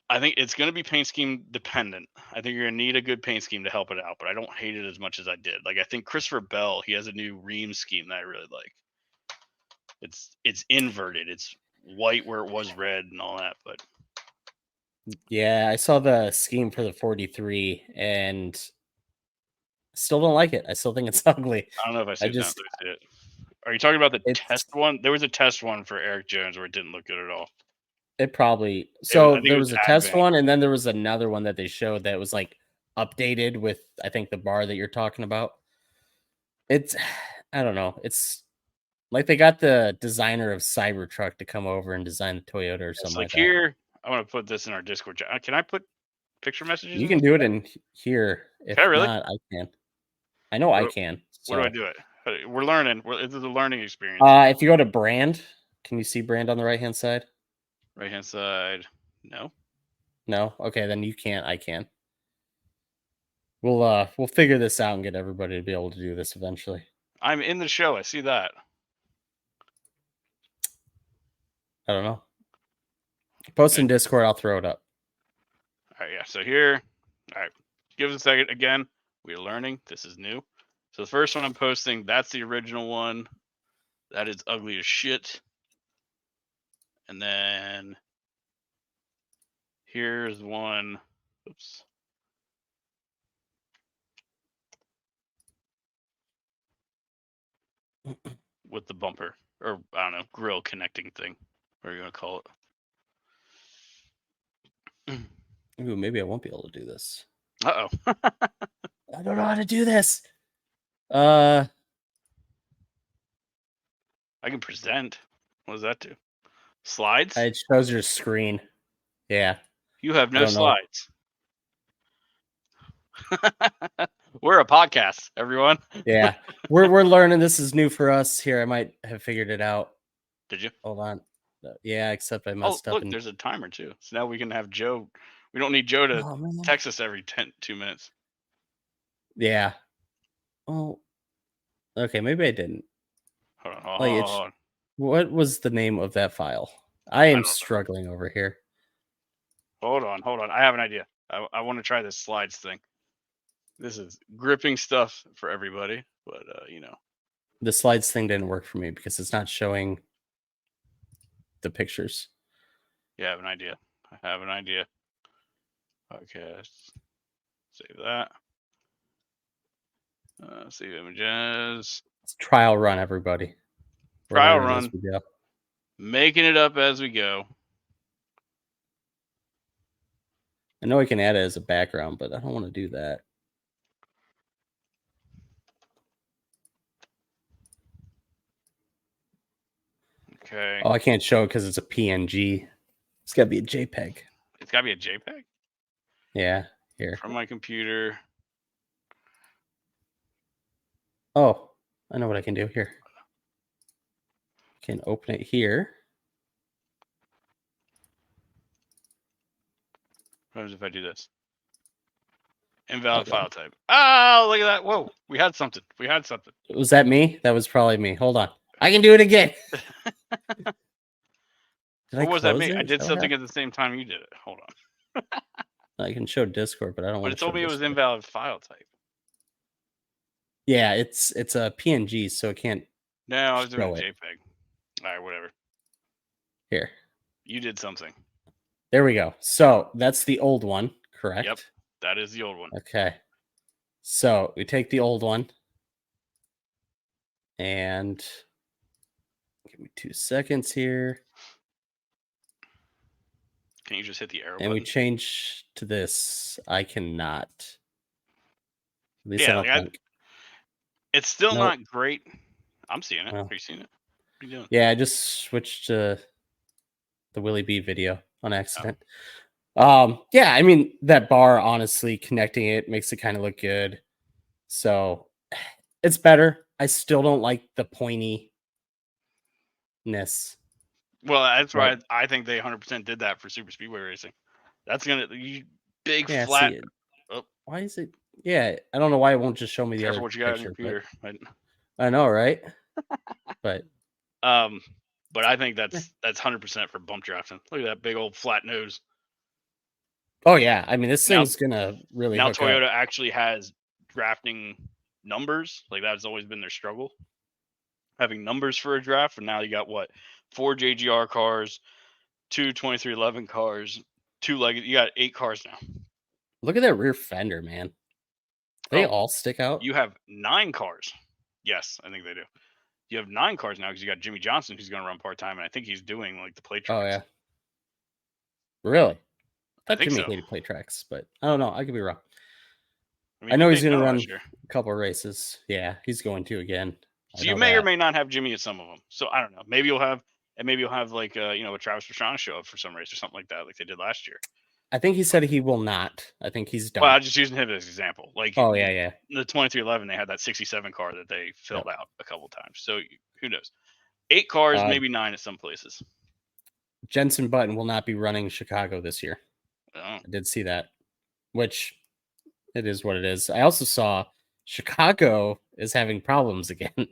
I think it's going to be paint scheme dependent. I think you're going to need a good paint scheme to help it out, but I don't hate it as much as I did. Like I think Christopher Bell, he has a new ream scheme that I really like. It's inverted. It's white where it was red and all that, but Yeah, I saw the scheme for the 43 and still don't like it. I still think it's ugly. I don't know if I I see it now. just Let me see it. Are you talking about the it's test one? There was a test one for Eric Jones where it didn't look good at all. it probably I so think it there was was a test Advan. one and then there was another one that they showed that was like updated with I think the bar that you're talking about. It's I don't know. It's like they got the designer of Cybertruck to come over and design the Toyota or It's something like like that. here. I want to put this in our Discord chat. Can I put picture messages You in the can do it chat? in here. Can I If really? not, I can. I know I Where, can. where do I So do it? We're learning. This is a learning experience. if you go to brand, can you see brand on the right hand side? Right hand side. No. No? Okay, then you can't. I can. We'll figure this out and get everybody to be able to do this eventually. I'm in the show. I see that. I don't know. Post in Okay. Discord, I'll throw it up. All right. Yeah. So here. All right. Give us a second. Again, we're learning. This is new. So the first one I'm posting, that's the original one. That is ugly as shit. And then here's one. Oops. With the bumper or I don't know, grill connecting thing. What are you gonna call it? Ooh, maybe I won't be able to do this. Uh oh. I don't know how to do this. I can present. What does that do? Slides? It shows your screen. Yeah. You have I no don't know. slides. We're a podcast, everyone. Yeah. We're learning. This is new for us here. I might have figured it out. Did you? Hold on. Yeah, except I Oh, messed up. look, there's a timer too. So now we can have Joe. We don't need Joe to Oh, man. text us every 2 minutes. Yeah. Oh. Okay, maybe I didn't. Hold on. Like, Hold on. what was the name of that file? I am struggling over here. Hold on. I have an idea. I want to try this slides thing. This is gripping stuff for everybody, but The slides thing didn't work for me because it's not showing the pictures. Yeah, I have an idea. Okay, save that. Save images. It's trial run, everybody. Trial run. Making it up as we go. I know I can add it as a background, but I don't want to do that. Okay. Oh, I can't show it because it's a PNG. It's got to be a JPEG. It's got to be a JPEG? Yeah, here. From my computer. Oh, I know what I can do here. I can open it here. What happens if I do this? Invalid file type. Oh, look at that. Whoa, we had something. Was that me? That was probably me. Hold on. I can do it again. What was that me? I did something at the same time you did it. Hold on. I can show Discord, but I don't want to. But it told me it was invalid file type. Yeah, it's a PNG, so it can't. No, I was doing a JPEG. All right, whatever. Here. You did something. There we go. So that's the old one, correct? Yep, that is the old one. Okay. So we take the old one and give me 2 seconds here. Can you just hit the arrow button? We change to this. I cannot. At least I don't think. It's still not great. I'm seeing it. Are you seeing it? What are you doing? Yeah, I just switched to the Willie B video on accident. Oh. Yeah, I mean, that bar, honestly, connecting it makes it kind of look good. So it's better. I still don't like the pointiness. Well, that's right. I think they 100% did that for Super Speedway Racing. That's going to big flat. Oh. Why is it? Yeah, I don't know why it won't just show me the other what you got on your computer. I know, right? But I think that's 100% for bump drafting. Look at that big old flat nose. Oh yeah, I mean this thing's gonna really. Now Toyota actually has drafting numbers. Like that's always been their struggle, having numbers for a draft. And now you got 4 JGR cars, 2 2311 cars, 2 you got 8 cars now. Look at that rear fender, man. They all stick out. You have 9 cars. Yes, I think they do. You have 9 cars now because you got Jimmy Johnson who's going to run part-time, and I think he's doing like the play tracks. Oh yeah. Really? I think Jimmy so. hated play tracks, but I don't know. I could be wrong. I know he's going to run a couple of races. Yeah, he's going to again. So you may or may not have Jimmy at some of them. So I don't know. Maybe you'll have like a Travis Pastrana show up for some race or something like that, like they did last year. I think he said he will not. I think he's done. Well, I'm just using him as an example. Like, oh yeah. The 2311, they had that 67 car that they filled out a couple times. So who knows? 8 cars, maybe 9 at some places. Jensen Button will not be running Chicago this year. Oh. I did see that, which it is what it is. I also saw Chicago is having problems again.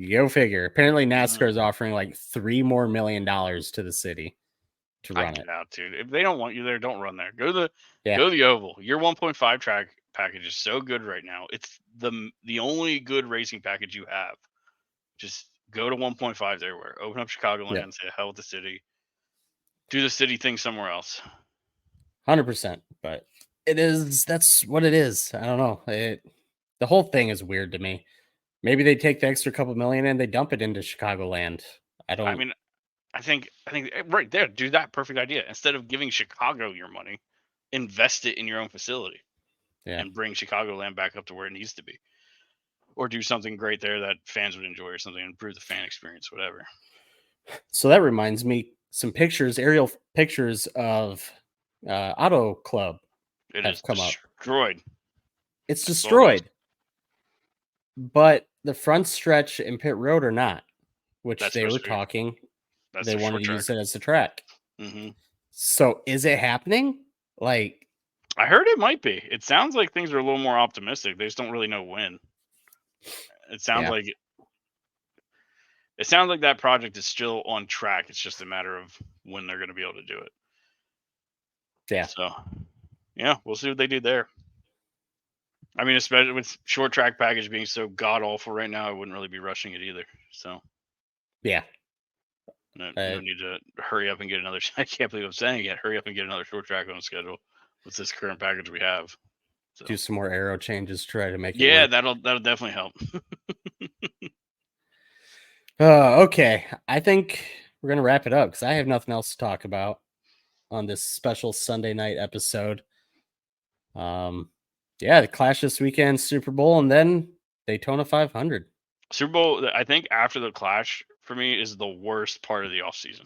Go figure. Apparently NASCAR is offering like $3 more million to the city to run it. Out, dude. If they don't want you there, don't run there. Go to the Oval. Your 1.5 track package is so good right now. It's the only good racing package you have. Just go to 1.5 everywhere. Open up Chicagoland and say hell with the city. Do the city thing somewhere else. 100%. But that's what it is. I don't know. The whole thing is weird to me. Maybe they take the extra couple million and they dump it into Chicagoland. I think right there, do that. Perfect idea. Instead of giving Chicago your money, invest it in your own facility. and bring Chicagoland back up to where it needs to be, or do something great there that fans would enjoy, or something, improve the fan experience, whatever. So that reminds me, some aerial pictures of Auto Club It have is come up. destroyed. It's destroyed, but the front stretch and pit road are not, which they were talking. They wanted to use it as a track. Mm-hmm. So is it happening? Like, I heard it might be. It sounds like things are a little more optimistic. They just don't really know when. It sounds like that project is still on track. It's just a matter of when they're going to be able to do it. Yeah. So, yeah, we'll see what they do there. I mean, especially with short track package being so god awful right now, I wouldn't really be rushing it either. So, yeah, no need to hurry up and get another. I can't believe I'm saying it. Hurry up and get another short track on the schedule with this current package we have. So. Do some more aero changes, try to make it. Yeah, that'll definitely help. Okay, I think we're gonna wrap it up because I have nothing else to talk about on this special Sunday night episode. Yeah, the Clash this weekend, Super Bowl, and then Daytona 500. Super Bowl, I think after the Clash for me is the worst part of the off season.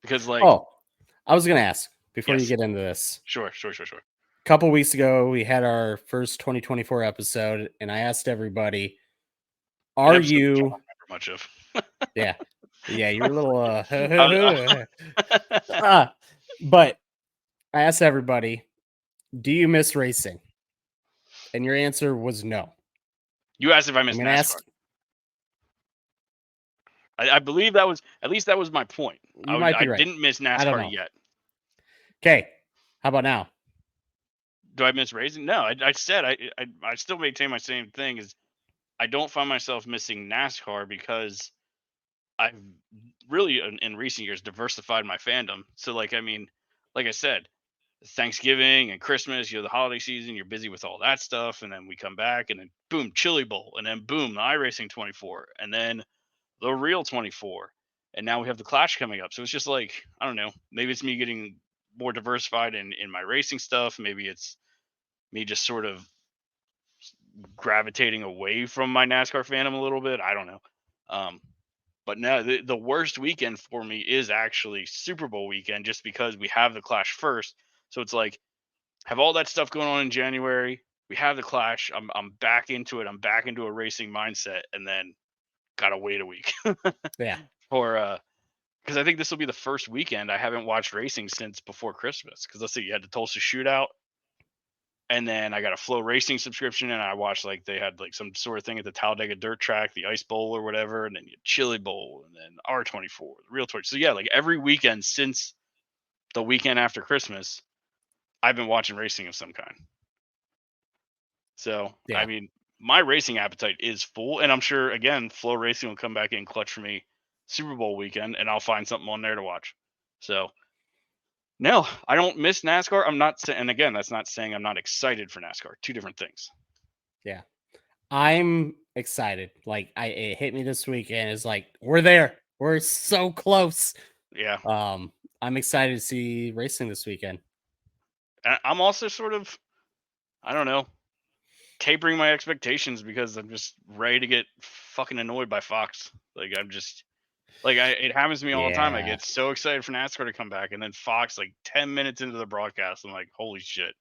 Because I was gonna ask before you get into this. Sure. A couple weeks ago, we had our first 2024 episode, and I asked everybody, "Are you?" I don't remember much of. yeah, you're a little. But I asked everybody, "Do you miss racing?" And your answer was no. You asked if I miss NASCAR. I believe that was my point. I didn't miss NASCAR yet. Okay, how about now? Do I miss racing? No, I said I still maintain my same thing. Is I don't find myself missing NASCAR because I've really in recent years diversified my fandom. So like I said, Thanksgiving and Christmas, the holiday season, you're busy with all that stuff, and then we come back, and then boom, Chili Bowl, and then boom, the iRacing 24, and then the real 24, and now we have the Clash coming up. So it's just like, I don't know, maybe it's me getting more diversified in my racing stuff. Maybe it's me just sort of gravitating away from my NASCAR fandom a little bit. I don't know. But no, the worst weekend for me is actually Super Bowl weekend, just because we have the Clash first. So it's like, have all that stuff going on in January. We have the Clash. I'm back into it. I'm back into a racing mindset, and then gotta wait a week. Yeah. Because I think this will be the first weekend I haven't watched racing since before Christmas. Because let's see, you had the Tulsa Shootout, and then I got a Flow Racing subscription, and I watched they had some sort of thing at the Talladega Dirt Track, the Ice Bowl or whatever, and then you had Chili Bowl, and then R24, the Real 20. So yeah, every weekend since the weekend after Christmas, I've been watching racing of some kind. So yeah. I mean, my racing appetite is full, and I'm sure again Flow Racing will come back in clutch for me Super Bowl weekend, and I'll find something on there to watch. So no, I don't miss NASCAR. I'm not saying, and again, that's not saying I'm not excited for NASCAR. Two different things. Yeah, I'm excited. It hit me this weekend. It's like, we're there. We're so close. Yeah. I'm excited to see racing this weekend. And I'm also sort of, I don't know, tapering my expectations because I'm just ready to get fucking annoyed by Fox. I'm just it happens to me all the time. I get so excited for NASCAR to come back, and then Fox 10 minutes into the broadcast, I'm like, holy shit,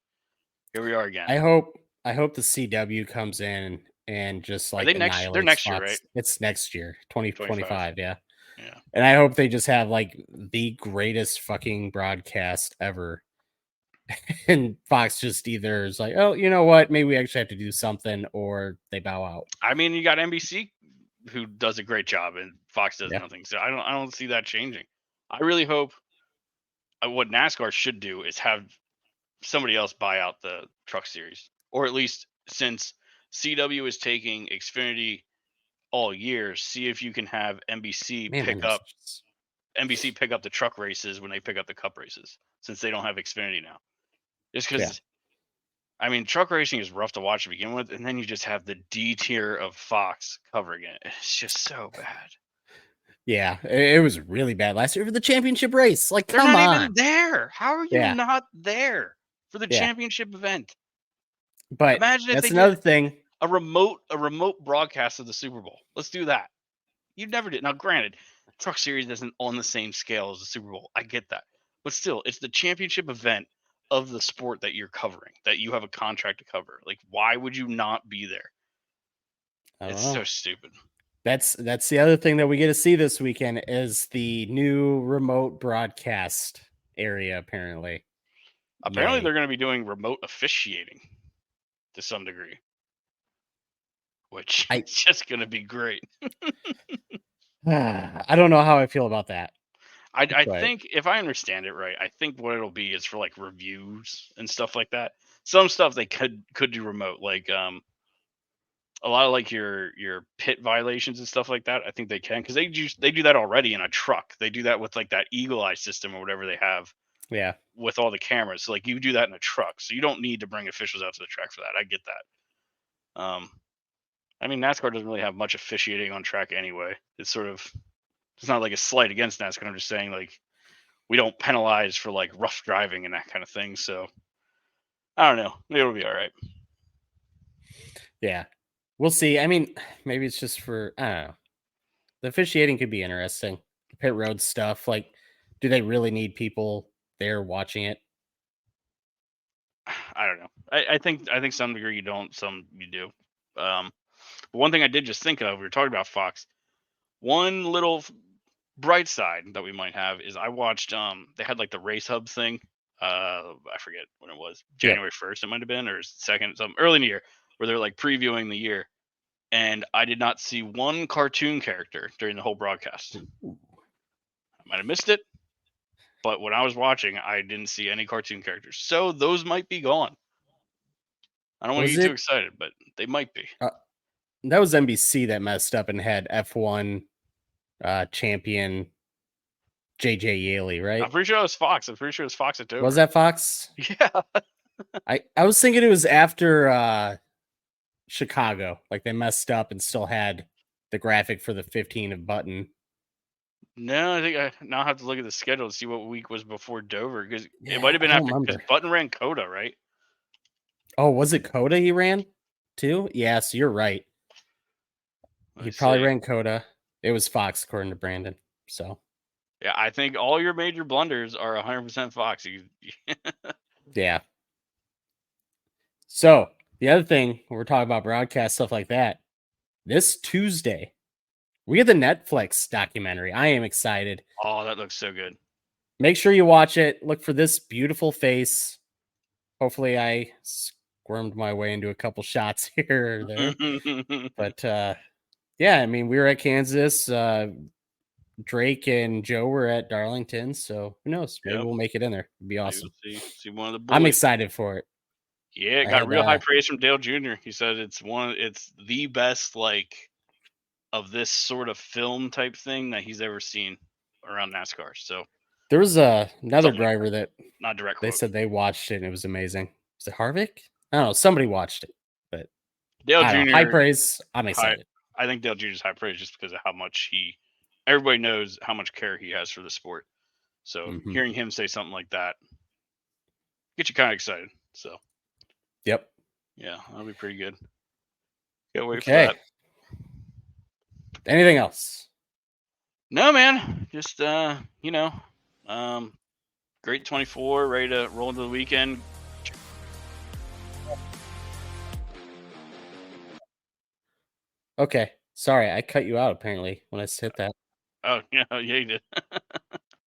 here we are again. I hope the CW comes in and just they're next Fox. Year, right? It's next year, 2025. Yeah. Yeah. And I hope they just have the greatest fucking broadcast ever. And Fox just either is like, oh, you know what? Maybe we actually have to do something, or they bow out. I mean, you got NBC who does a great job, and Fox does nothing. So I don't see that changing. I really hope what NASCAR should do is have somebody else buy out the truck series, or at least, since CW is taking Xfinity all year, see if you can have NBC pick up the truck races when they pick up the Cup races, since they don't have Xfinity now. Just because, I mean, truck racing is rough to watch to begin with, and then you just have the D tier of Fox covering it. It's just so bad. Yeah, it was really bad last year for the championship race. They're come not on. Even there. How are you not there for the championship event? But Imagine if they that's did another thing. a remote broadcast of the Super Bowl. Let's do that. You never did. Now, granted, Truck Series isn't on the same scale as the Super Bowl. I get that, but still, it's the championship event of the sport that you're covering, that you have a contract to cover. Like, why would you not be there? I don't It's know. so stupid. That's the other thing that we get to see this weekend is the new remote broadcast area. Apparently, Apparently, Yay. they're going to be doing remote officiating to some degree, which is just going to be great. I don't know how I feel about that. I But think if I understand it right, I think what it'll be is for like reviews and stuff like that. Some stuff they could do remote, like a lot of like your pit violations and stuff like that. I think they can because they do that already in a truck. They do that with like that eagle eye system or whatever they have yeah, with all the cameras. So like you do that in a truck, so you don't need to bring officials out to the track for that. I get that. I mean NASCAR doesn't really have much officiating on track anyway. It's sort of it's not like a slight against NASCAR. I'm just saying like we don't penalize for like rough driving and that kind of thing. So I don't know. It'll be all right. yeah, we'll see. I mean, maybe it's just for I don't know. The officiating could be interesting. Pit road stuff, like, do they really need people there watching it? I don't know. I think some degree you don't, some you do. But one thing I did just think of, we were talking about Fox. One little bright side that we might have is I watched they had like the race hub thing. I forget when it was. Yeah. January 1st it might have been, or second, some early in the year, where they're like previewing the year. And I did not see one cartoon character during the whole broadcast. I might have missed it, but when I was watching, I didn't see any cartoon characters. So those might be gone. I don't want to Was get too it? excited, but they might be. That was NBC that messed up and had F1 champion JJ Yaley, right? I'm pretty sure it was Fox. I'm pretty sure it was Fox at Dover. Was that Fox? Yeah. I was thinking it was after Chicago. Like they messed up and still had the graphic for the 15 of Button. No, I think I now have to look at the schedule to see what week was before Dover because Yeah, it might have been I don't after because remember. Button ran Coda, right? Oh, was it Coda he ran too? Yes, you're right. He probably ran Coda. It was Fox, according to Brandon. So yeah, I think all your major blunders are 100% Fox. yeah. So the other thing we're talking about broadcast stuff like that. This Tuesday, we get the Netflix documentary. I am excited. Oh, that looks so good. Make sure you watch it. Look for this beautiful face. Hopefully, I squirmed my way into a couple shots here or there. But yeah, I mean, we were at Kansas. Drake and Joe were at Darlington. So who knows? Maybe we'll make it in there. It'd be awesome. See one of the boys. I'm excited for it. Yeah, it got real high praise from Dale Jr. He said it's the best like of this sort of film type thing that he's ever seen around NASCAR. So there was another driver that not direct. They said they watched it and it was amazing. Was it Harvick? I don't know. Somebody watched it, but Dale Jr. High praise. I'm excited. I think Dale Jr.'s high praise just because of how much everybody knows how much care he has for the sport. So hearing him say something like that gets you kind of excited. So yep. Yeah, that'll be pretty good. Can't wait for that. Anything else? No, man. Just great 24, ready to roll into the weekend. Okay. Sorry, I cut you out apparently when I hit that. Oh, yeah, you did.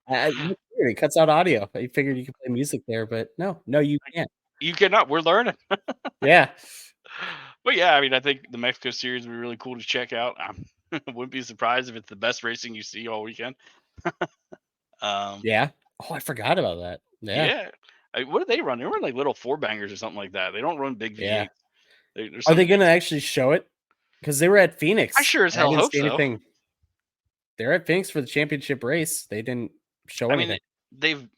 It cuts out audio. I figured you could play music there, but no, you can't. You cannot. We're learning. Yeah. But yeah, I mean, I think the Mexico series would be really cool to check out. I wouldn't be surprised if it's the best racing you see all weekend. Yeah. Oh, I forgot about that. Yeah. What do they run? They run like little 4-bangers or something like that. They don't run big V8. Yeah. Are they going to actually show it? Because they were at Phoenix. I sure as hell hope so. Anything. They're at Phoenix for the championship race. They didn't show anything. I mean,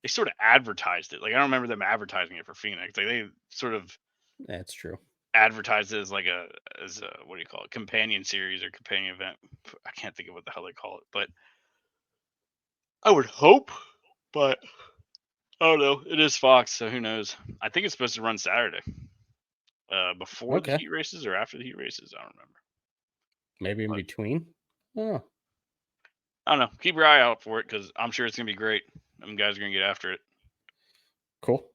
they sort of advertised it. Like I don't remember them advertising it for Phoenix. Like they sort of. That's true. Advertised it as like a what do you call it? Companion series or companion event. I can't think of what the hell they call it, but I would hope. But I don't know. It is Fox, so who knows? I think it's supposed to run Saturday. before the Okay. heat races or after the heat races. I don't remember. Maybe in But- between. Oh, I don't know. Keep your eye out for it because I'm sure it's gonna be great. Them guys are gonna get after it. cool.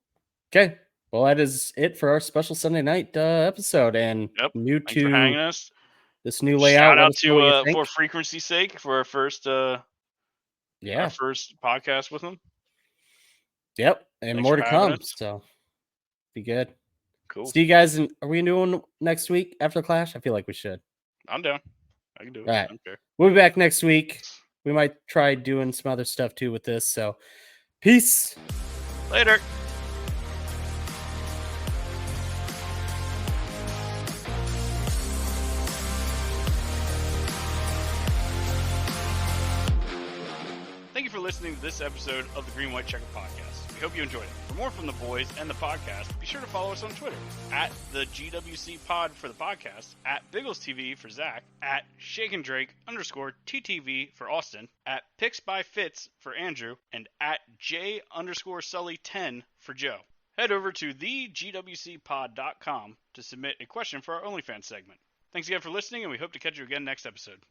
Okay. Well, that is it for our special Sunday night episode. And Yep. new Thanks for hanging to us. this new layout. Shout Let out us know what you to think. for frequency's sake for our first Yeah. podcast with them. Yep. And Thanks more for to having come. us. So be good. Cool. See you guys. Are we doing next week after Clash? I feel like we should. I'm down. I can do it. All right. I don't care. We'll be back next week. We might try doing some other stuff too with this. So peace. Later. Thank you for listening to this episode of the Green White Checker Podcast. We hope you enjoyed it. For more from the boys and the podcast, be sure to follow us on Twitter at the GWC Pod for the podcast, at Biggles TV for Zach, at ShakenDrake_TTV for Austin, at Picks by Fitz for Andrew, and at J_Sully10 for Joe. Head over to thegwcpod.com to submit a question for our OnlyFans segment. Thanks again for listening, and we hope to catch you again next episode.